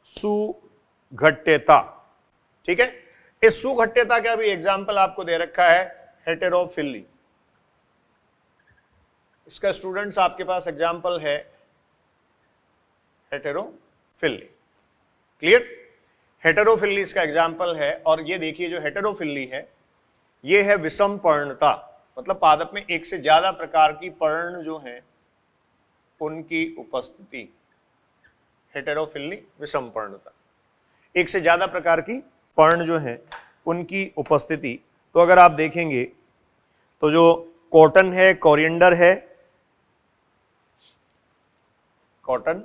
सुघट्यता। ठीक है, इस सुघट्यता का भी एग्जाम्पल आपको दे रखा है, हेटेरोफिली। इसका स्टूडेंट्स आपके पास एग्जाम्पल है हेटेरोफिली। क्लियर? हेटेरोफिली इसका एग्जाम्पल है। और ये देखिए जो हेटेरोफिली है ये है विषम पर्णता, मतलब पादप में एक से ज्यादा प्रकार की पर्ण जो है उनकी उपस्थिति। हेटेरोफिली विषम पर्णता, एक से ज्यादा प्रकार की पर्ण जो है उनकी उपस्थिति। तो अगर आप देखेंगे तो जो कॉटन है, कोरिएंडर है, कॉटन,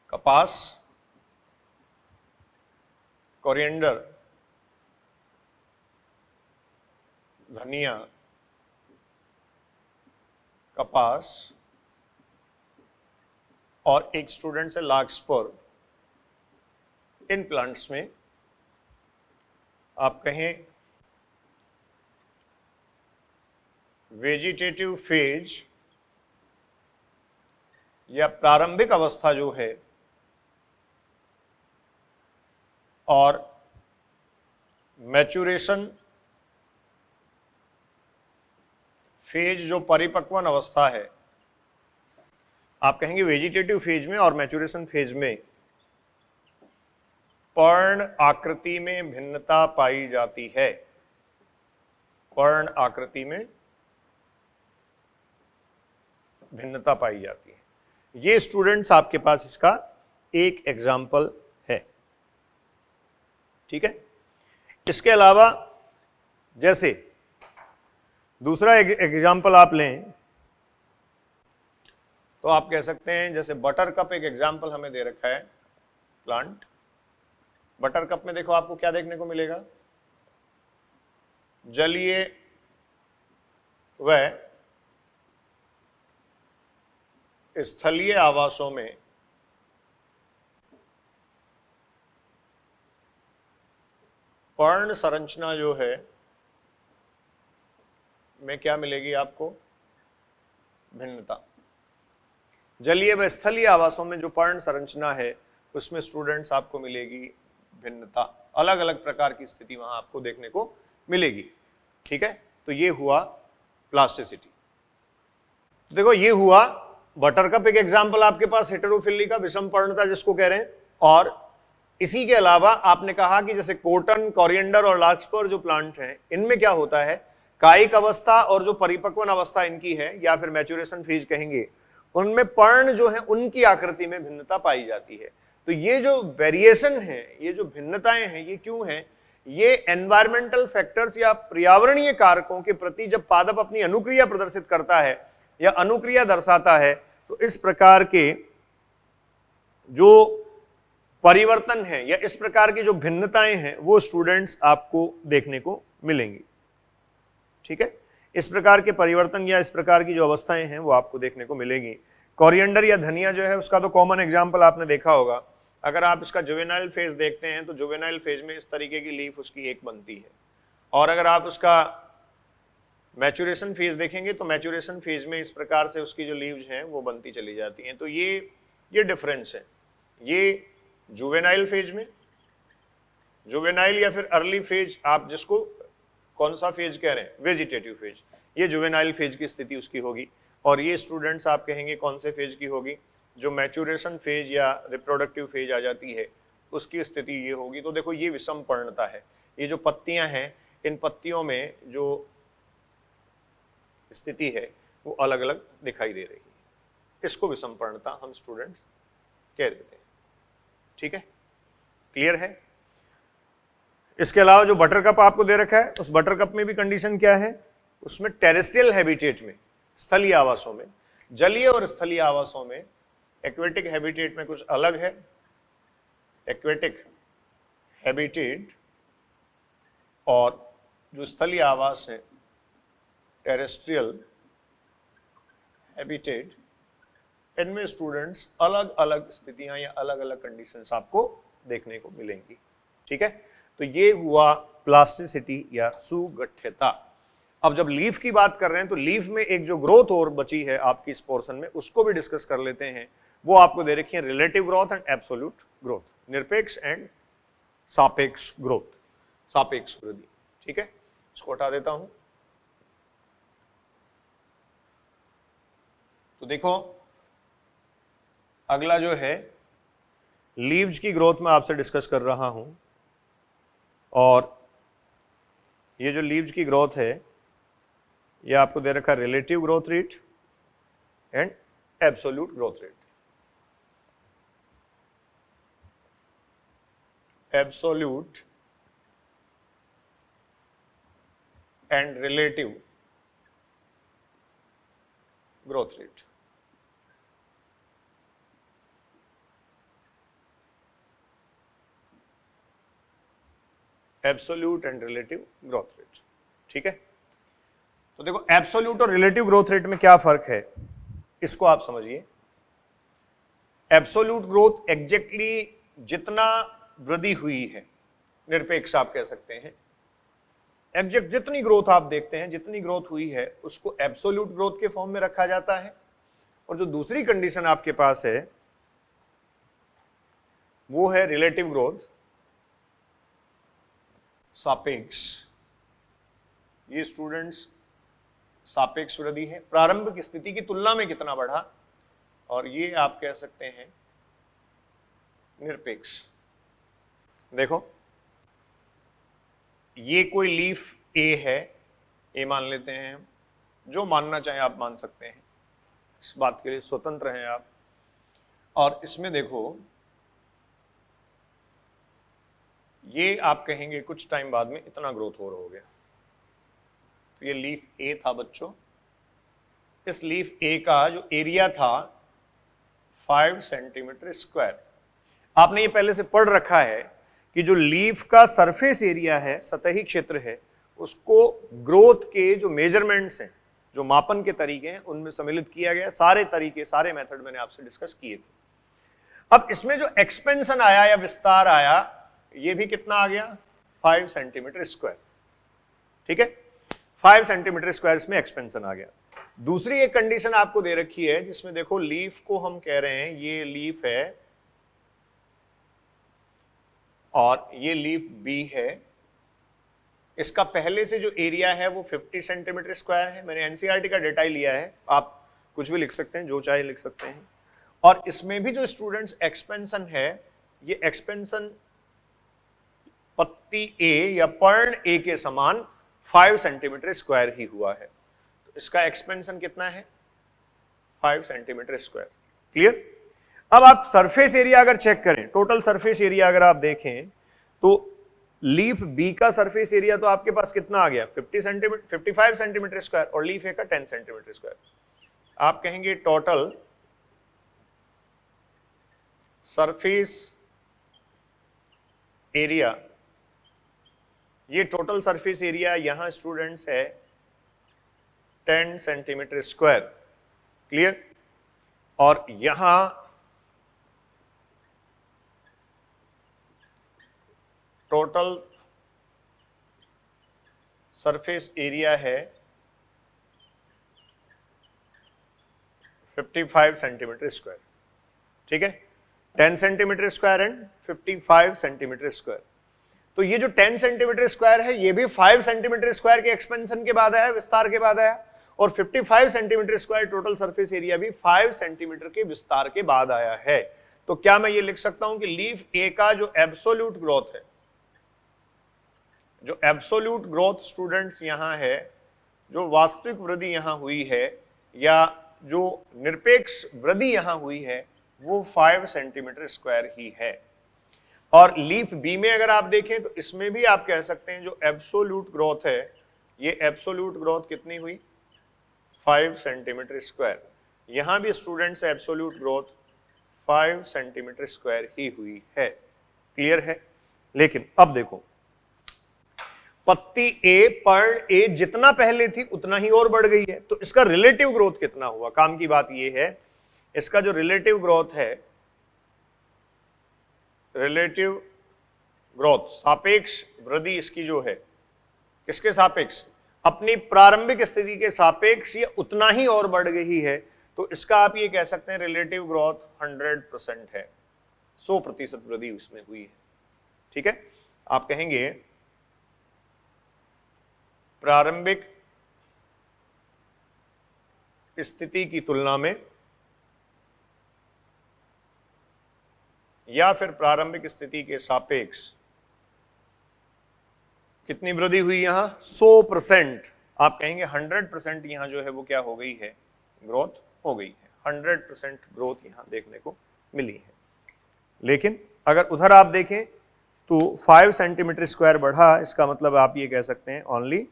कपास, कोरिएंडर, धनिया, कपास और एक स्टूडेंट है लार्कस्पर। इन प्लांट्स में आप कहें वेजिटेटिव फेज या प्रारंभिक अवस्था जो है और मैच्यूरेशन फेज जो परिपक्वन अवस्था है, आप कहेंगे वेजिटेटिव फेज में और मैच्यूरेशन फेज में पर्ण आकृति में भिन्नता पाई जाती है। पर्ण आकृति में भिन्नता पाई जाती है। ये स्टूडेंट्स आपके पास इसका एक एग्जाम्पल है। ठीक है, इसके अलावा जैसे दूसरा एग्जाम्पल आप लें तो आप कह सकते हैं जैसे बटर कप एक एग्जाम्पल हमें दे रखा है प्लांट। बटर कप में देखो आपको क्या देखने को मिलेगा? जलीय व स्थलीय आवासों में पर्ण संरचना जो है में क्या मिलेगी आपको? भिन्नता। जलीय व स्थलीय आवासों में जो पर्ण संरचना है उसमें स्टूडेंट्स आपको मिलेगी भिन्नता। अलग अलग प्रकार की स्थिति वहां आपको देखने को मिलेगी। ठीक है, तो ये हुआ प्लास्टिसिटी। तो देखो ये हुआ बटरकप एक एग्जाम्पल आपके पास हेटेरोफिली का, विषम पर्णता जिसको कह रहे हैं। और इसी के अलावा आपने कहा कि जैसे कॉटन, कोरिएंडर और लार्कस्पर जो प्लांट हैं इनमें क्या होता है, कायिक अवस्था और जो परिपक्वन अवस्था इनकी है या फिर मैच्यूरेशन फेज कहेंगे, उनमें पर्ण जो है उनकी आकृति में भिन्नता पाई जाती है। तो ये जो वेरिएशन है, ये जो भिन्नताएं हैं, ये क्यों है? ये एनवायरमेंटल फैक्टर्स या पर्यावरणीय कारकों के प्रति जब पादप अपनी अनुक्रिया प्रदर्शित करता है या अनुक्रिया दर्शाता है तो इस प्रकार के जो परिवर्तन है या इस प्रकार की जो भिन्नताएं हैं वो स्टूडेंट्स आपको देखने को मिलेंगी। ठीक है, इस प्रकार के परिवर्तन या इस प्रकार की जो अवस्थाएं हैं वो आपको देखने को मिलेंगी। कोरिएंडर या धनिया जो है उसका तो कॉमन एग्जाम्पल आपने देखा होगा। अगर आप इसका जुवेनाइल फेज देखते हैं तो जुवेनाइल फेज में इस तरीके की लीफ उसकी एक बनती है, और अगर आप उसका मैच्यूरेशन फेज देखेंगे तो मैच्यूरेशन फेज में इस प्रकार से उसकी जो लीव्स हैं वो बनती चली जाती हैं। तो ये डिफरेंस है। ये जुवेनाइल फेज में, जुवेनाइल या फिर अर्ली फेज, आप जिसको कौन सा फेज कह रहे हैं, वेजिटेटिव फेज, ये जुवेनाइल फेज की स्थिति उसकी होगी। और ये स्टूडेंट्स आप कहेंगे कौन से फेज की होगी? जो मैच्यूरेशन फेज या रिप्रोडक्टिव फेज आ जाती है उसकी स्थिति ये होगी। तो देखो ये विषम पर्णता है। ये जो पत्तियां हैं इन पत्तियों में जो स्थिति है वो अलग अलग दिखाई दे रही है, इसको विषम पर्णता हम स्टूडेंट्स कह देते हैं। ठीक है, क्लियर है? इसके अलावा जो बटर कप आपको दे रखा है उस बटर कप में भी कंडीशन क्या है? उसमें टेरेस्ट्रियल हैबिटेट में, स्थलीय आवासों में, जलीय और स्थलीय आवासों में, एक्वेटिक हैबिटेट में कुछ अलग है। एक्वेटिक हैबिटेट और जो स्थलीय आवास है टेरेस्ट्रियल हैबिटेट, इनमें स्टूडेंट्स अलग अलग स्थितियां या अलग अलग कंडीशंस आपको देखने को मिलेंगी। ठीक है, तो ये हुआ प्लास्टिसिटी या सुगठ्यता। अब जब लीफ की बात कर रहे हैं तो लीफ में एक जो ग्रोथ और बची है आपकी इस पोर्शन में, उसको भी डिस्कस कर लेते हैं। वो आपको दे रखी है relative growth and absolute growth, निरपेक्ष एंड सापेक्ष ग्रोथ, सापेक्ष वृद्धि। ठीक है, इसको हटा देता हूं। तो देखो अगला जो है लीव्स की ग्रोथ में आपसे डिस्कस कर रहा हूं, और ये जो लीव्स की ग्रोथ है ये आपको दे रखा है relative growth rate and absolute growth rate. Absolute and relative growth rate. Absolute and relative growth rate. ठीक है, तो देखो एब्सोल्यूट और रिलेटिव ग्रोथ रेट में क्या फर्क है, इसको आप समझिए। एब्सोल्यूट ग्रोथ एग्जैक्टली जितना वृद्धि हुई है, निरपेक्ष आप कह सकते हैं, एग्जैक्ट जितनी ग्रोथ आप देखते हैं, जितनी ग्रोथ हुई है उसको एब्सोल्यूट ग्रोथ के फॉर्म में रखा जाता है। और जो दूसरी कंडीशन आपके पास है वो है रिलेटिव ग्रोथ, सापेक्ष। ये स्टूडेंट्स सापेक्ष वृद्धि है, प्रारंभिक स्थिति की तुलना में कितना बढ़ा, और ये आप कह सकते हैं निरपेक्ष। देखो ये कोई लीफ ए है, ए मान लेते हैं हम, जो मानना चाहें आप मान सकते हैं, इस बात के लिए स्वतंत्र हैं आप। और इसमें देखो ये आप कहेंगे कुछ टाइम बाद में इतना ग्रोथ हो गया। तो ये लीफ ए था बच्चों, इस लीफ ए का जो एरिया था 5 सेंटीमीटर स्क्वायर। आपने ये पहले से पढ़ रखा है कि जो लीफ का सरफेस एरिया है, सतही क्षेत्र है, उसको ग्रोथ के जो मेजरमेंट्स हैं, जो मापन के तरीके हैं, उनमें सम्मिलित किया गया। सारे तरीके, सारे मेथड मैंने आपसे डिस्कस किए थे। अब इसमें जो एक्सपेंशन आया या विस्तार आया, ये भी कितना आ गया 5 सेंटीमीटर स्क्वायर। ठीक है, 5 सेंटीमीटर स्क्वायर इसमें एक्सपेंशन आ गया। दूसरी एक कंडीशन आपको दे रखी है जिसमें देखो लीफ को हम कह रहे हैं, ये लीफ है और ये लीफ बी है। इसका पहले से जो एरिया है वो 50 सेंटीमीटर स्क्वायर है। मैंने एनसीईआरटी का डेटा ही लिया है, आप कुछ भी लिख सकते हैं, जो चाहे लिख सकते हैं। और इसमें भी जो स्टूडेंट्स एक्सपेंशन है, ये एक्सपेंशन पत्ती ए या पर्ण ए के समान 5 सेंटीमीटर स्क्वायर ही हुआ है। तो इसका एक्सपेंशन कितना है 5 सेंटीमीटर स्क्वायर। क्लियर। अब आप सरफेस एरिया अगर चेक करें, टोटल सरफेस एरिया अगर आप देखें तो लीफ बी का सरफेस एरिया तो आपके पास कितना आ गया 55 सेंटीमीटर स्क्वायर, और लीफ ए का 10 सेंटीमीटर स्क्वायर। आप कहेंगे टोटल सरफेस एरिया, ये टोटल सरफेस एरिया यहां स्टूडेंट्स है 10 सेंटीमीटर स्क्वायर। क्लियर। और यहां टोटल सरफेस एरिया है 55 सेंटीमीटर स्क्वायर। ठीक है, 10 centimetre square and 55 centimetre square. तो ये जो 10 सेंटीमीटर स्क्वायर है ये भी 5 सेंटीमीटर स्क्वायर के एक्सपेंशन के बाद आया, विस्तार के बाद आया, और 55 centimetre square total surface area भी 5 सेंटीमीटर के विस्तार के बाद आया है। तो क्या मैं ये लिख सकता हूं कि लीफ ए का जो एब्सोल्यूट ग्रोथ है, जो एब्सोल्यूट ग्रोथ स्टूडेंट्स यहां है, जो वास्तविक वृद्धि यहां हुई है या जो निरपेक्ष वृद्धि यहां हुई है, वो 5 सेंटीमीटर स्क्वायर ही है। और लीफ बी में अगर आप देखें तो इसमें भी आप कह सकते हैं जो एब्सोल्यूट ग्रोथ है, ये एब्सोल्यूट ग्रोथ कितनी हुई 5 सेंटीमीटर स्क्वायर। यहां भी students absolute growth 5 centimetre square ही हुई है। क्लियर है। लेकिन अब देखो पत्ती ए, पर्ण ए जितना पहले थी उतना ही और बढ़ गई है, तो इसका रिलेटिव ग्रोथ कितना हुआ। काम की बात यह है, इसका जो रिलेटिव ग्रोथ है, रिलेटिव ग्रोथ सापेक्ष वृद्धि इसकी जो है, किसके सापेक्ष, अपनी प्रारंभिक स्थिति के सापेक्ष ये उतना ही और बढ़ गई है, तो इसका आप ये कह सकते हैं रिलेटिव ग्रोथ 100% है, 100% वृद्धि उसमें हुई है। ठीक है, आप कहेंगे प्रारंभिक स्थिति की तुलना में या फिर प्रारंभिक स्थिति के सापेक्ष कितनी वृद्धि हुई यहां, 100%। आप कहेंगे 100% यहां जो है वो क्या हो गई है, ग्रोथ हो गई है, 100% ग्रोथ यहां देखने को मिली है। लेकिन अगर उधर आप देखें तो 5 सेंटीमीटर स्क्वायर बढ़ा, इसका मतलब आप ये कह सकते हैं ओनली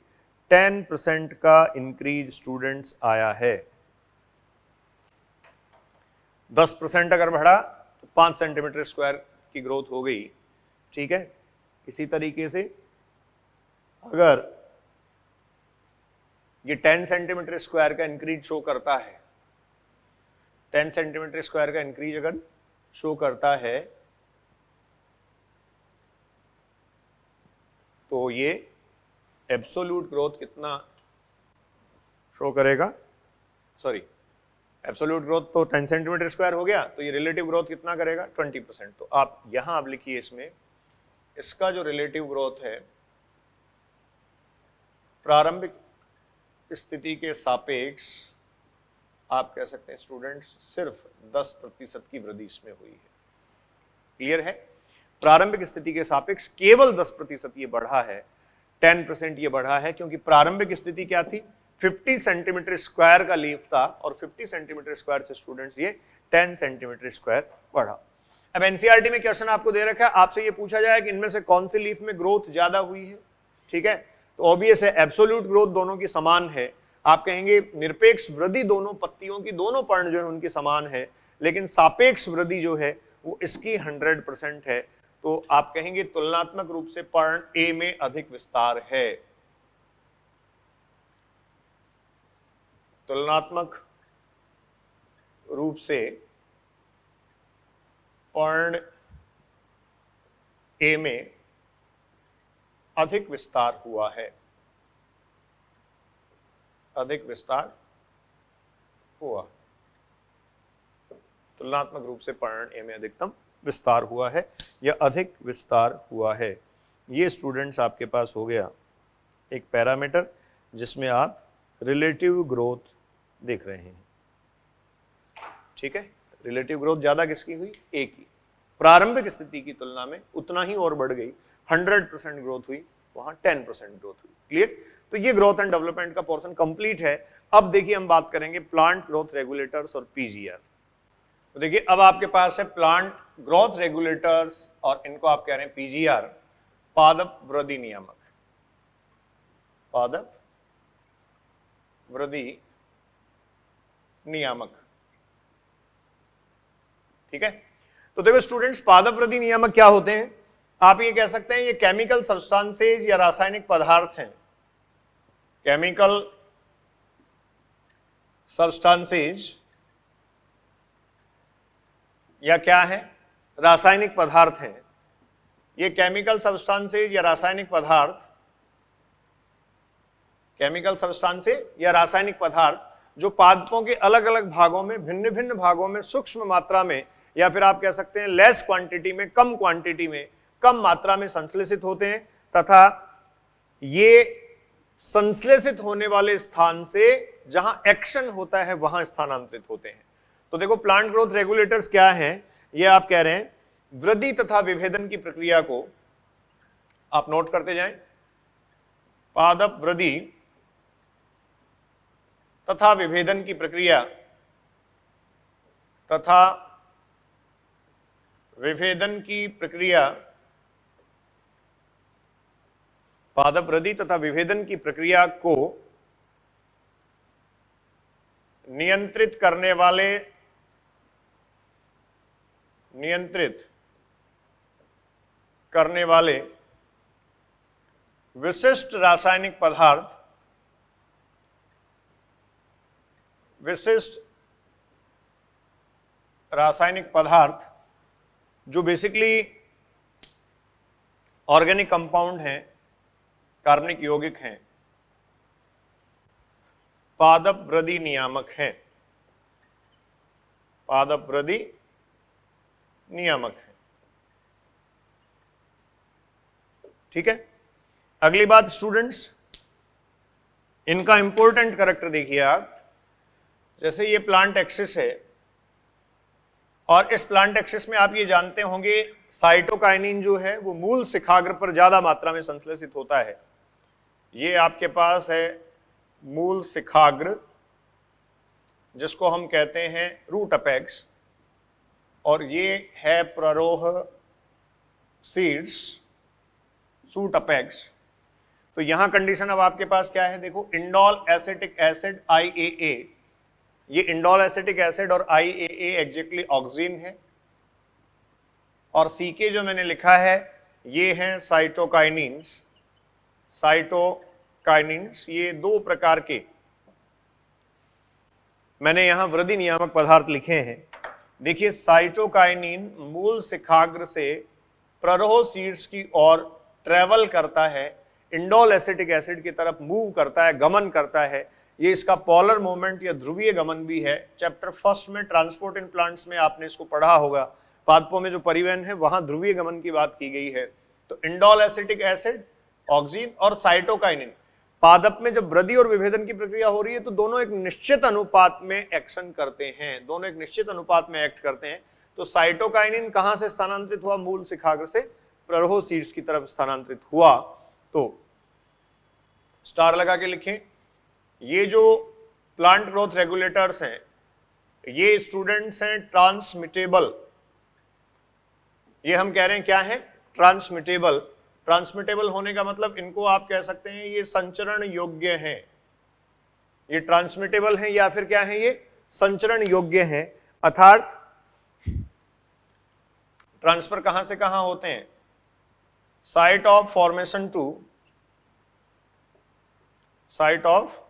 10% का इंक्रीज स्टूडेंट्स आया है। 10% अगर बढ़ा तो 5 सेंटीमीटर स्क्वायर की ग्रोथ हो गई। ठीक है, इसी तरीके से अगर ये 10 सेंटीमीटर स्क्वायर का इंक्रीज शो करता है, 10 सेंटीमीटर स्क्वायर का इंक्रीज अगर शो करता है, तो ये एब्सोल्यूट ग्रोथ कितना शो करेगा, सॉरी एब्सोल्यूट ग्रोथ तो 10 सेंटीमीटर स्क्वायर हो गया, तो ये रिलेटिव ग्रोथ कितना करेगा, 20%। तो आप यहां आप लिखिए इसमें, इसका जो रिलेटिव ग्रोथ है प्रारंभिक स्थिति के सापेक्ष, आप कह सकते हैं स्टूडेंट्स सिर्फ 10% की वृद्धि इसमें हुई है। क्लियर है, प्रारंभिक स्थिति के सापेक्ष केवल 10% ये बढ़ा है, 10% ये बढ़ा है, क्योंकि प्रारंभिक स्थिति क्या थी, 50 सेंटीमीटर स्क्वायर का लीफ था और 50 सेंटीमीटर स्क्वायर से स्टूडेंट्स ये 10 सेंटीमीटर स्क्वायर बढ़ा। अब एनसीईआरटी में क्वेश्चन आपको दे रखा है, आपसे ये पूछा जाए कि इनमें से कौन सी लीफ में ग्रोथ ज्यादा हुई है। ठीक है, तो ऑब्वियस है एब्सोल्यूट ग्रोथ दोनों की समान है। आप कहेंगे निरपेक्ष वृद्धि दोनों पत्तियों की, दोनों पर्ण जो है उनकी समान है, लेकिन सापेक्ष वृद्धि जो है वो इसकी 100% है। तो आप कहेंगे तुलनात्मक रूप से पर्ण ए में अधिक विस्तार है। तुलनात्मक रूप से पर्ण ए में अधिक विस्तार हुआ है, अधिक विस्तार हुआ। तुलनात्मक रूप से पर्ण ए में अधिकतम विस्तार हुआ है या अधिक विस्तार हुआ है। ये स्टूडेंट्स आपके पास हो गया एक पैरामीटर जिसमें आप रिलेटिव ग्रोथ देख रहे हैं। ठीक है, रिलेटिव ग्रोथ ज्यादा किसकी हुई, ए की। प्रारंभिक स्थिति की तुलना में उतना ही और बढ़ गई, 100% ग्रोथ हुई, वहां 10% ग्रोथ हुई। क्लियर, तो ये ग्रोथ एंड डेवलपमेंट का पोर्शन कंप्लीट है। अब देखिए हम बात करेंगे प्लांट ग्रोथ रेगुलेटर्स और पीजीआर। तो देखिए अब आपके पास है प्लांट ग्रोथ रेगुलेटर्स और इनको आप कह रहे हैं पीजीआर, पादप वृद्धि नियामक, पादप वृद्धि नियामक। ठीक है, तो देखो स्टूडेंट्स पादप वृद्धि नियामक क्या होते हैं, आप ये कह सकते हैं ये केमिकल सब्सटेंसेज या रासायनिक पदार्थ हैं, केमिकल सब्सटेंसेज या क्या है, रासायनिक पदार्थ हैं। ये केमिकल सब्सटेंसेज या रासायनिक पदार्थ, केमिकल सब्सटेंसेज या रासायनिक पदार्थ जो पादपों के अलग अलग भागों में, भिन्न भिन्न भागों में सूक्ष्म मात्रा में या फिर आप कह सकते हैं लेस क्वांटिटी में, कम क्वांटिटी में, कम मात्रा में संश्लेषित होते हैं तथा ये संश्लेषित होने वाले स्थान से जहां एक्शन होता है वहां स्थानांतरित होते हैं। तो देखो प्लांट ग्रोथ रेगुलेटर्स क्या हैं, ये आप कह रहे हैं वृद्धि तथा विभेदन की प्रक्रिया को आप नोट करते जाएं, पादप वृद्धि तथा विभेदन की प्रक्रिया तथा विभेदन की प्रक्रिया, पादप वृद्धि तथा विभेदन की प्रक्रिया को नियंत्रित करने वाले, नियंत्रित करने वाले विशिष्ट रासायनिक पदार्थ, विशिष्ट रासायनिक पदार्थ जो बेसिकली ऑर्गेनिक कंपाउंड हैं, कार्बनिक यौगिक हैं, पादप वृद्धि नियामक हैं, पादप वृद्धि नियामक है। ठीक है, अगली बात स्टूडेंट्स, इनका इंपॉर्टेंट कैरेक्टर देखिए आप। जैसे ये प्लांट एक्सिस है और इस प्लांट एक्सिस में आप ये जानते होंगे साइटोकाइनिन जो है वो मूल शिखाग्र पर ज्यादा मात्रा में संश्लेषित होता है। ये आपके पास है मूल शिखाग्र जिसको हम कहते हैं रूट अपेक्स, और ये है प्ररोह सीड्स, सूट अपेक्स। तो यहां कंडीशन अब आपके पास क्या है, देखो इंडोल एसिटिक एसिड IAA, ये इंडोल एसिटिक एसिड और IAA एग्जैक्टली ऑक्सीन है, और CK जो मैंने लिखा है ये हैं साइटोकाइनिन्स, साइटोकाइनिन्स। ये दो प्रकार के मैंने यहां वृद्धि नियामक पदार्थ लिखे हैं। देखिए साइटोकाइनिन मूल शिखाग्र से प्ररोह सीड्स की ओर ट्रेवल करता है, इंडोल एसिटिक एसिड की तरफ मूव करता है, गमन करता है। ये इसका पोलर मूवमेंट या ध्रुवीय गमन भी है। चैप्टर फर्स्ट में ट्रांसपोर्ट इन प्लांट्स में आपने इसको पढ़ा होगा, पादपों में जो परिवहन है वहां ध्रुवीय गमन की बात की गई है। तो इंडोल एसिटिक एसिड, ऑक्सीन और साइटोकाइनिन, पादप में जब वृद्धि और विभेदन की प्रक्रिया हो रही है तो दोनों एक निश्चित अनुपात में एक्शन करते हैं, दोनों एक निश्चित अनुपात में एक्ट करते हैं। तो साइटोकाइनिन कहां से स्थानांतरित हुआ, मूल शिखाग्र से प्ररोह सीड्स की तरफ स्थानांतरित हुआ। तो स्टार लगा के लिखें, ये जो प्लांट ग्रोथ रेगुलेटर्स हैं ये स्टूडेंट्स हैं ट्रांसमिटेबल। ये हम कह रहे हैं क्या है, ट्रांसमिटेबल। ट्रांसमिटेबल होने का मतलब इनको आप कह सकते हैं ये संचरण योग्य हैं, ये ट्रांसमिटेबल हैं या फिर क्या है, ये संचरण योग्य हैं। अर्थात ट्रांसफर कहां से कहां होते हैं, site of formation to site of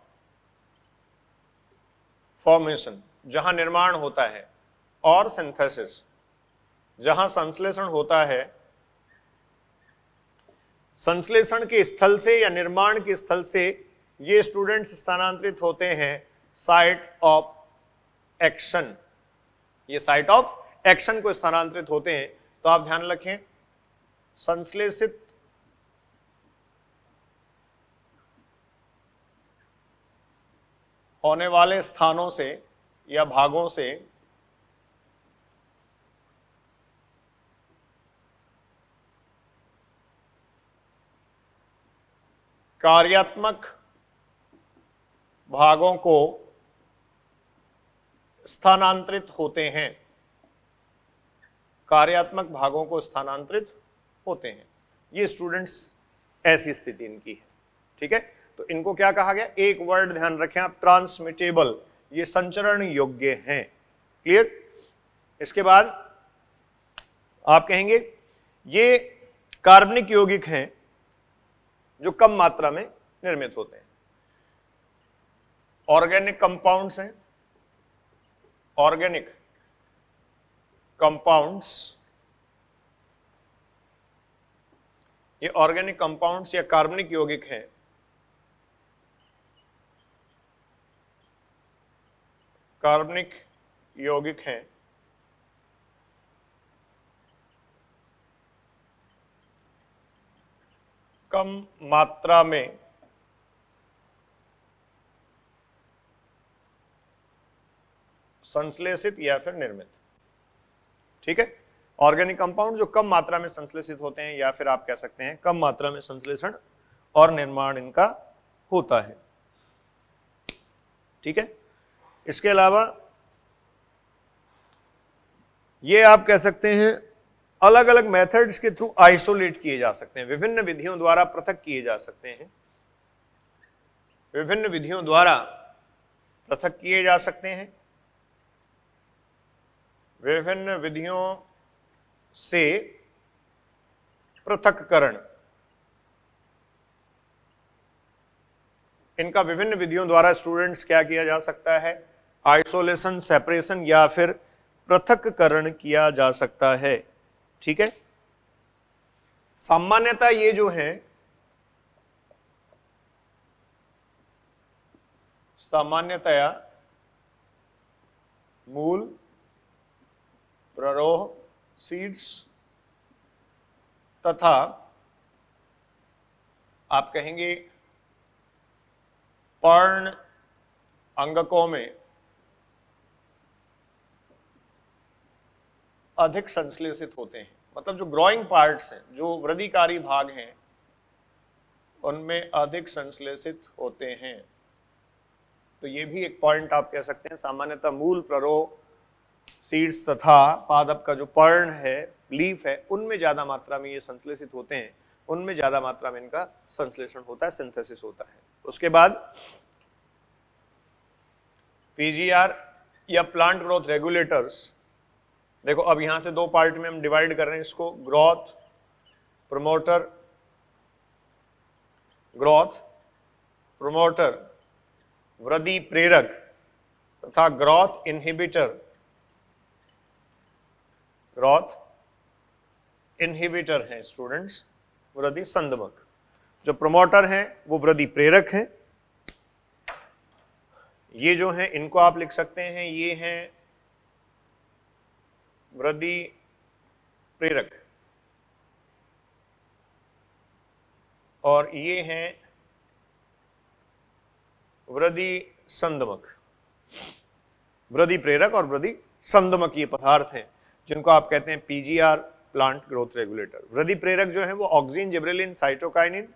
formation, जहां निर्माण होता है, और सिंथेसिस, जहां संश्लेषण होता है। संश्लेषण के स्थल से या निर्माण के स्थल से ये स्टूडेंट्स स्थानांतरित होते हैं साइट ऑफ एक्शन, ये साइट ऑफ एक्शन को स्थानांतरित होते हैं। तो आप ध्यान रखें, संश्लेषित होने वाले स्थानों से या भागों से कार्यात्मक भागों को स्थानांतरित होते हैं, कार्यात्मक भागों को स्थानांतरित होते हैं। ये स्टूडेंट्स ऐसी स्थिति इनकी है। ठीक है, तो इनको क्या कहा गया, एक वर्ड ध्यान रखें आप, ट्रांसमिटेबल, ये संचरण योग्य हैं। क्लियर। इसके बाद आप कहेंगे ये कार्बनिक यौगिक हैं जो कम मात्रा में निर्मित होते हैं, ऑर्गेनिक कंपाउंड्स हैं, ऑर्गेनिक कंपाउंड्स। ये ऑर्गेनिक कंपाउंड्स या कार्बनिक यौगिक हैं कार्बनिक यौगिक हैं कम मात्रा में संश्लेषित या फिर निर्मित। ठीक है, ऑर्गेनिक कंपाउंड जो कम मात्रा में संश्लेषित होते हैं या फिर आप कह सकते हैं कम मात्रा में संश्लेषण और निर्माण इनका होता है। ठीक है, इसके अलावा ये आप कह सकते हैं अलग अलग मेथड्स के थ्रू आइसोलेट किए जा सकते हैं, विभिन्न विधियों द्वारा पृथक किए जा सकते हैं, विभिन्न विधियों द्वारा पृथक किए जा सकते हैं, विभिन्न विधियों से पृथक्करण इनका विभिन्न विधियों द्वारा स्टूडेंट्स क्या किया जा सकता है, आइसोलेशन, सेपरेशन या फिर पृथक्करण किया जा सकता है। ठीक है, सामान्यतः ये जो है सामान्यतया मूल, प्ररोह, सीड्स तथा आप कहेंगे पर्ण अंगकों में अधिक संश्लेषित होते हैं। मतलब जो ग्रोइंग पार्ट्स हैं, जो वृद्धिकारी भाग हैं, उनमें अधिक संश्लेषित होते हैं। तो ये भी एक पॉइंट आप कह सकते हैं। सामान्यतः मूल, प्ररोह, सीड्स तथा पादप का जो पर्ण है, लीफ है, उनमें ज्यादा मात्रा में ये संश्लेषित होते हैं, उनमें ज्यादा मात्रा में इनका संश्लेषण होता है, सिंथेसिस होता है। उसके बाद पीजीआर या प्लांट ग्रोथ रेगुलेटर्स, देखो अब यहां से दो पार्ट में हम डिवाइड कर रहे हैं इसको, ग्रोथ प्रमोटर, वृद्धि प्रेरक तथा ग्रोथ इनहिबिटर हैं स्टूडेंट्स, वृद्धि संदमक। जो प्रमोटर हैं वो वृद्धि प्रेरक हैं। ये जो हैं इनको आप लिख सकते हैं, ये हैं वृद्धि प्रेरक और ये हैं वृद्धि संदमक। वृद्धि प्रेरक और वृद्धि संदमक ये पदार्थ हैं जिनको आप कहते हैं पीजीआर, प्लांट ग्रोथ रेगुलेटर। वृद्धि प्रेरक जो है वो ऑक्सिन, जिब्रेलिन, साइटोकाइनिन,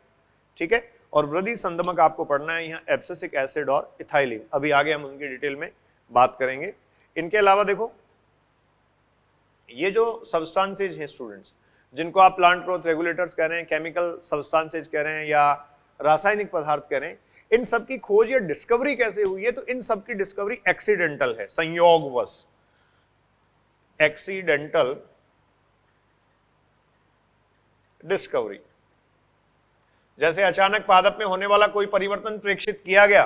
ठीक है, और वृद्धि संदमक आपको पढ़ना है यहाँ एब्सिसिक एसिड और इथाइलिन। अभी आगे हम उनकी डिटेल में बात करेंगे। इनके अलावा देखो ये जो सब्सटेंसेज हैं स्टूडेंट्स, जिनको आप प्लांट ग्रोथ रेगुलेटर्स कह रहे हैं, केमिकल सब्सटेंसेज कह रहे हैं या रासायनिक पदार्थ कह रहे हैं, इन सब की खोज या डिस्कवरी कैसे हुई है? तो इन सब की डिस्कवरी एक्सीडेंटल है, संयोगवश, एक्सीडेंटल डिस्कवरी। जैसे अचानक पादप में होने वाला कोई परिवर्तन प्रेक्षित किया गया,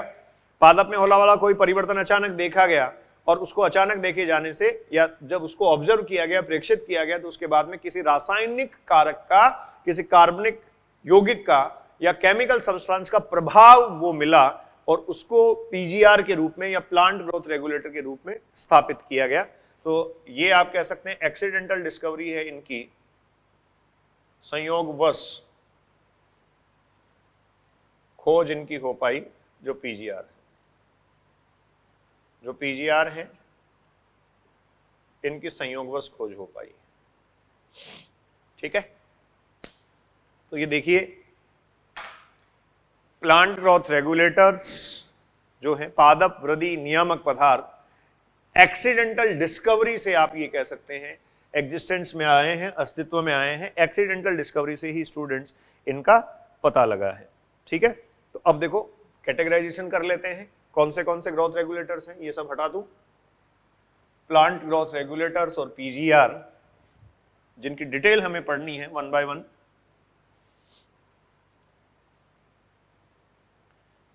पादप में होने वाला कोई परिवर्तन अचानक देखा गया और उसको अचानक देखे जाने से या जब उसको ऑब्जर्व किया गया, प्रेक्षित किया गया, तो उसके बाद में किसी रासायनिक कारक का, किसी कार्बनिक यौगिक का या केमिकल सब्सटेंस का प्रभाव वो मिला और उसको पीजीआर के रूप में या प्लांट ग्रोथ रेगुलेटर के रूप में स्थापित किया गया। तो ये आप कह सकते हैं एक्सीडेंटल डिस्कवरी है इनकी, संयोगवश खोज इनकी हो पाई जो पीजीआर है। जो पीजीआर है इनकी संयोगवश खोज हो पाई। ठीक है, तो ये देखिए प्लांट ग्रोथ रेगुलेटर्स जो है पादप वृद्धि नियामक पदार्थ, एक्सीडेंटल डिस्कवरी से आप ये कह सकते हैं एग्जिस्टेंस में आए हैं, अस्तित्व में आए हैं। एक्सीडेंटल डिस्कवरी से ही स्टूडेंट्स इनका पता लगा है। ठीक है, तो अब देखो कैटेगराइजेशन कर लेते हैं, कौन से ग्रोथ रेगुलेटर्स हैं, ये सब हटा दूं। प्लांट ग्रोथ रेगुलेटर्स और पीजीआर, जिनकी डिटेल हमें पढ़नी है one by one.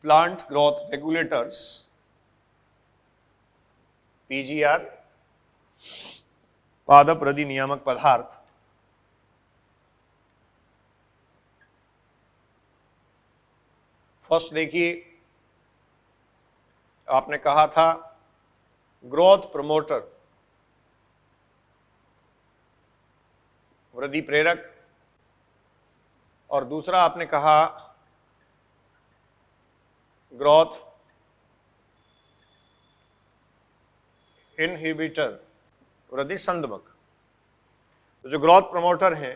Plant growth regulators, PGR, पादप वृद्धि नियामक पदार्थ। फर्स्ट देखिए, आपने कहा था ग्रोथ प्रमोटर, वृद्धि प्रेरक, और दूसरा आपने कहा ग्रोथ इनहिबिटर, वृद्धि संदमक। तो जो ग्रोथ प्रमोटर हैं,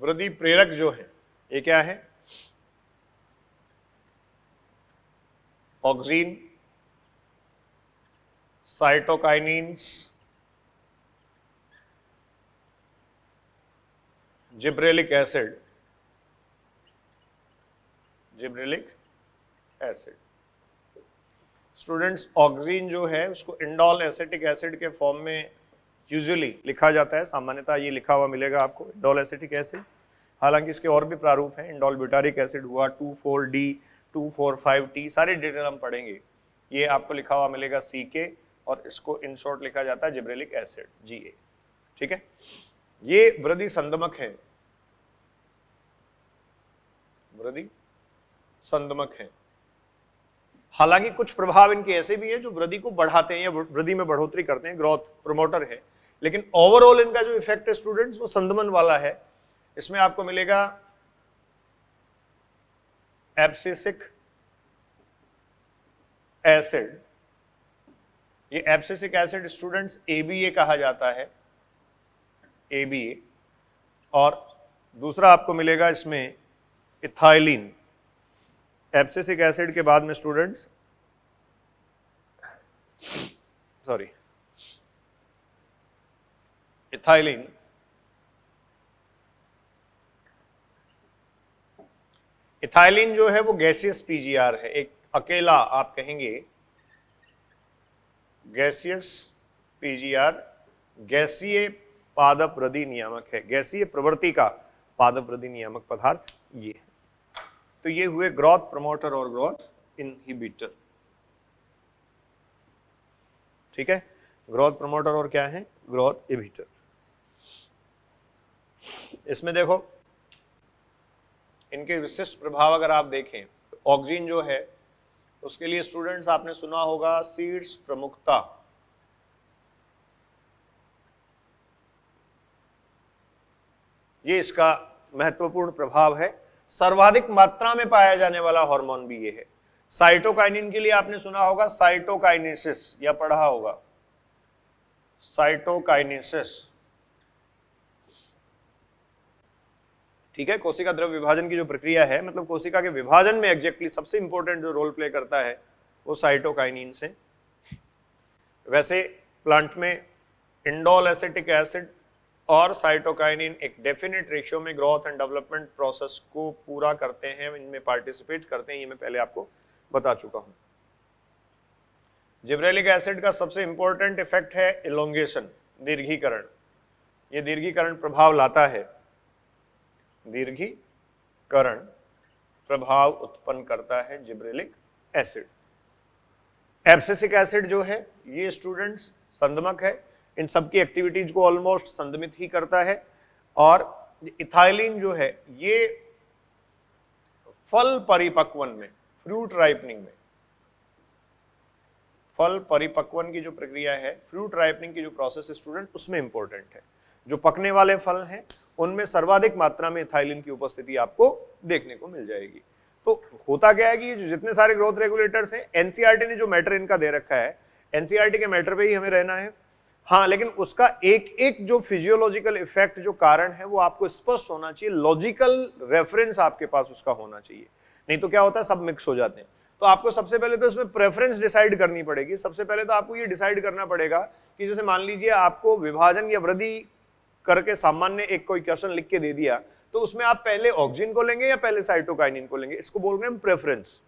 वृद्धि प्रेरक जो है, ये क्या है? Auxin, cytokinins, gibberellic acid, students auxin जो है उसको इंडोल एसिटिक एसिड के फॉर्म में यूजुअली लिखा जाता है, सामान्यतः ये लिखा हुआ मिलेगा आपको, इंडोल एसिटिक एसिड। हालांकि इसके और भी प्रारूप हैं, इंडोल ब्यूटारिक एसिड हुआ, 2,4-D, 2,4,5-T, सारी डिटेल हम पढ़ेंगे। ये आपको लिखा हुआ मिलेगा CK, और इसको इन शॉर्ट लिखा जाता है जिब्रेलिक एसिड, GA। ठीक है, ये वृद्धि संदमक है, वृद्धि संदमक है। हालांकि कुछ प्रभाव इनके ऐसे भी हैं जो वृद्धि को बढ़ाते हैं या वृद्धि में बढ़ोतरी करते हैं, ग्रोथ प्रमोटर है, लेकिन ओवरऑल इनका जो इफेक्ट है स्टूडेंट्स वो संदमन वाला है। इसमें आपको मिलेगा एब्सिसिक एसिड, ये एब्सिसिक एसिड स्टूडेंट्स ABA कहा जाता है, ABA। और दूसरा आपको मिलेगा इसमें इथाइलिन। एब्सिसिक एसिड के बाद में स्टूडेंट्स इथाइलिन, इथाइलिन जो है वो गैसियस PGR है, एक अकेला आप कहेंगे गैसियस PGR, गैसीय पादप वृद्धि नियामक है, गैसीय प्रवृत्ति का पादप वृद्धि नियामक पदार्थ ये है। तो ये हुए ग्रोथ प्रमोटर और ग्रोथ इनहिबिटर। ठीक है, ग्रोथ प्रमोटर और क्या है, ग्रोथ इनहिबिटर। इसमें देखो इनके विशिष्ट प्रभाव अगर आप देखें, ऑक्सीजन जो है उसके लिए स्टूडेंट्स आपने सुना होगा शीर्ष प्रमुखता, ये इसका महत्वपूर्ण प्रभाव है। सर्वाधिक मात्रा में पाया जाने वाला हार्मोन भी ये है। साइटोकाइनिन के लिए आपने सुना होगा साइटोकाइनेसिस, या पढ़ा होगा साइटोकाइनेसिस। ठीक है, कोशिका द्रव्य विभाजन की जो प्रक्रिया है, मतलब कोशिका के विभाजन में एग्जैक्टली सबसे इंपॉर्टेंट जो रोल प्ले करता है वो साइटोकाइनिन से। वैसे प्लांट में इंडोल एसिटिक एसिड और साइटोकाइनिन एक डेफिनेट रेशियो में ग्रोथ एंड डेवलपमेंट प्रोसेस को पूरा करते हैं, इनमें पार्टिसिपेट करते हैं, ये मैं पहले आपको बता चुका हूं। जिब्रेलिक एसिड का सबसे इंपॉर्टेंट इफेक्ट है इलोंगेशन, दीर्घीकरण। ये दीर्घीकरण प्रभाव लाता है, दीर्घीकरण प्रभाव उत्पन्न करता है जिब्रेलिक एसिड। एब्सिसिक एसिड जो है ये स्टूडेंट्स संदमक है, इन सबकी एक्टिविटीज को ऑलमोस्ट संदमित ही करता है। और इथाइलिन जो है ये फल परिपक्वन में, फ्रूट राइपनिंग में, फल परिपक्वन की जो प्रक्रिया है, फ्रूट राइपनिंग की जो प्रोसेस है स्टूडेंट, उसमें इंपॉर्टेंट है। जो पकने वाले फल हैं उनमें सर्वाधिक मात्रा में इथाइलिन की उपस्थिति आपको देखने को मिल जाएगी। तो होता क्या है कि जो जितने सारे ग्रोथ रेगुलेटर्स हैं, एनसीईआरटी ने जो मैटर इनका दे रखा है, एनसीईआरटी के मैटर पे ही हमें रहना है। हाँ, लेकिन उसका एक एक जो फिजियोलॉजिकल इफेक्ट, जो कारण है, वो आपको स्पष्ट होना चाहिए, लॉजिकल रेफरेंस आपके पास उसका होना चाहिए। नहीं तो क्या होता है, सब मिक्स हो जाते हैं। तो आपको सबसे पहले तो इसमें प्रेफरेंस डिसाइड करनी पड़ेगी। सबसे पहले तो आपको ये डिसाइड करना पड़ेगा कि जैसे मान लीजिए आपको विभाजन या वृद्धि करके सामान्य एक कोई क्वेश्चन लिख के दे दिया, तो उसमें आप पहले ऑक्सीजन को लेंगे या पहले साइटोकाइनिन को लेंगे, इसको बोल रहे हैं प्रेफरेंस।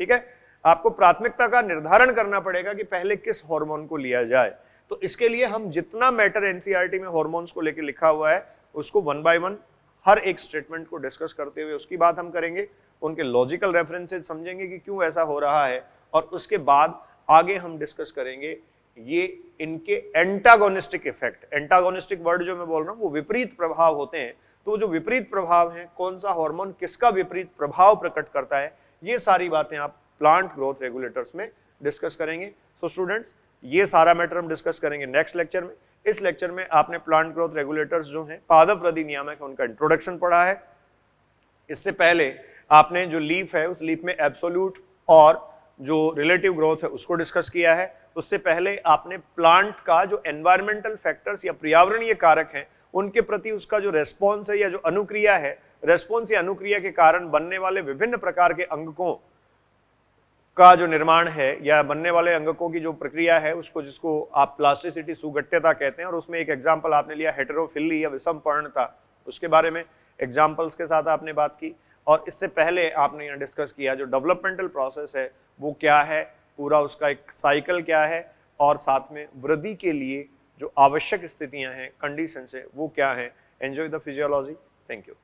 ठीक है, आपको प्राथमिकता का निर्धारण करना पड़ेगा कि पहले किस हार्मोन को लिया जाए। तो इसके लिए हम जितना मैटर एनसीईआरटी में हार्मोन्स को लेकर लिखा हुआ है उसको 1 बाय 1 हर एक स्टेटमेंट को डिस्कस करते हुए उसकी बात हम करेंगे, उनके लॉजिकल रेफरेंसेस समझेंगे कि क्यों ऐसा हो रहा है, और उसके बाद आगे हम डिस्कस करेंगे ये इनके एंटागोनिस्टिक इफेक्ट। एंटागोनिस्टिक वर्ड जो मैं बोल रहा हूँ वो विपरीत प्रभाव होते हैं। तो जो विपरीत प्रभाव हैं, कौन सा हार्मोन किसका विपरीत प्रभाव प्रकट करता है, ये सारी बातें आप प्लांट ग्रोथ रेगुलेटर्स में डिस्कस करेंगे। सो स्टूडेंट्स, ये सारा मैटर हम डिस्कस करेंगे नेक्स्ट लेक्चर में। इस लेक्चर में आपने प्लांट ग्रोथ रेगुलेटर्स जो हैं, पादप वृद्धि नियामक है, उनका इंट्रोडक्शन पढ़ा है। इससे पहले आपने जो लीफ है उस लीफ में एब्सोल्यूट और जो रिलेटिव ग्रोथ है उसको डिस्कस किया है। उससे पहले आपने प्लांट का जो एनवायरमेंटल फैक्टर्स या पर्यावरणीय कारक हैं उनके प्रति उसका जो रेस्पॉन्स है या जो अनुक्रिया है, रेस्पॉन्स या अनुक्रिया के कारण बनने वाले विभिन्न प्रकार के अंगकों का जो निर्माण है या बनने वाले अंगकों की जो प्रक्रिया है उसको, जिसको आप प्लास्टिसिटी, सुगठ्यता कहते हैं, और उसमें एक एग्जाम्पल आपने लिया हेटेरोफिली या विषमपर्णता, उसके बारे में एग्जाम्पल्स के साथ आपने बात की। और इससे पहले आपने यहाँ डिस्कस किया जो डेवलपमेंटल प्रोसेस है वो क्या है, पूरा उसका एक साइकिल क्या है, और साथ में वृद्धि के लिए जो आवश्यक स्थितियां हैं, कंडीशंस है, वो क्या है। Enjoy the physiology. Thank you.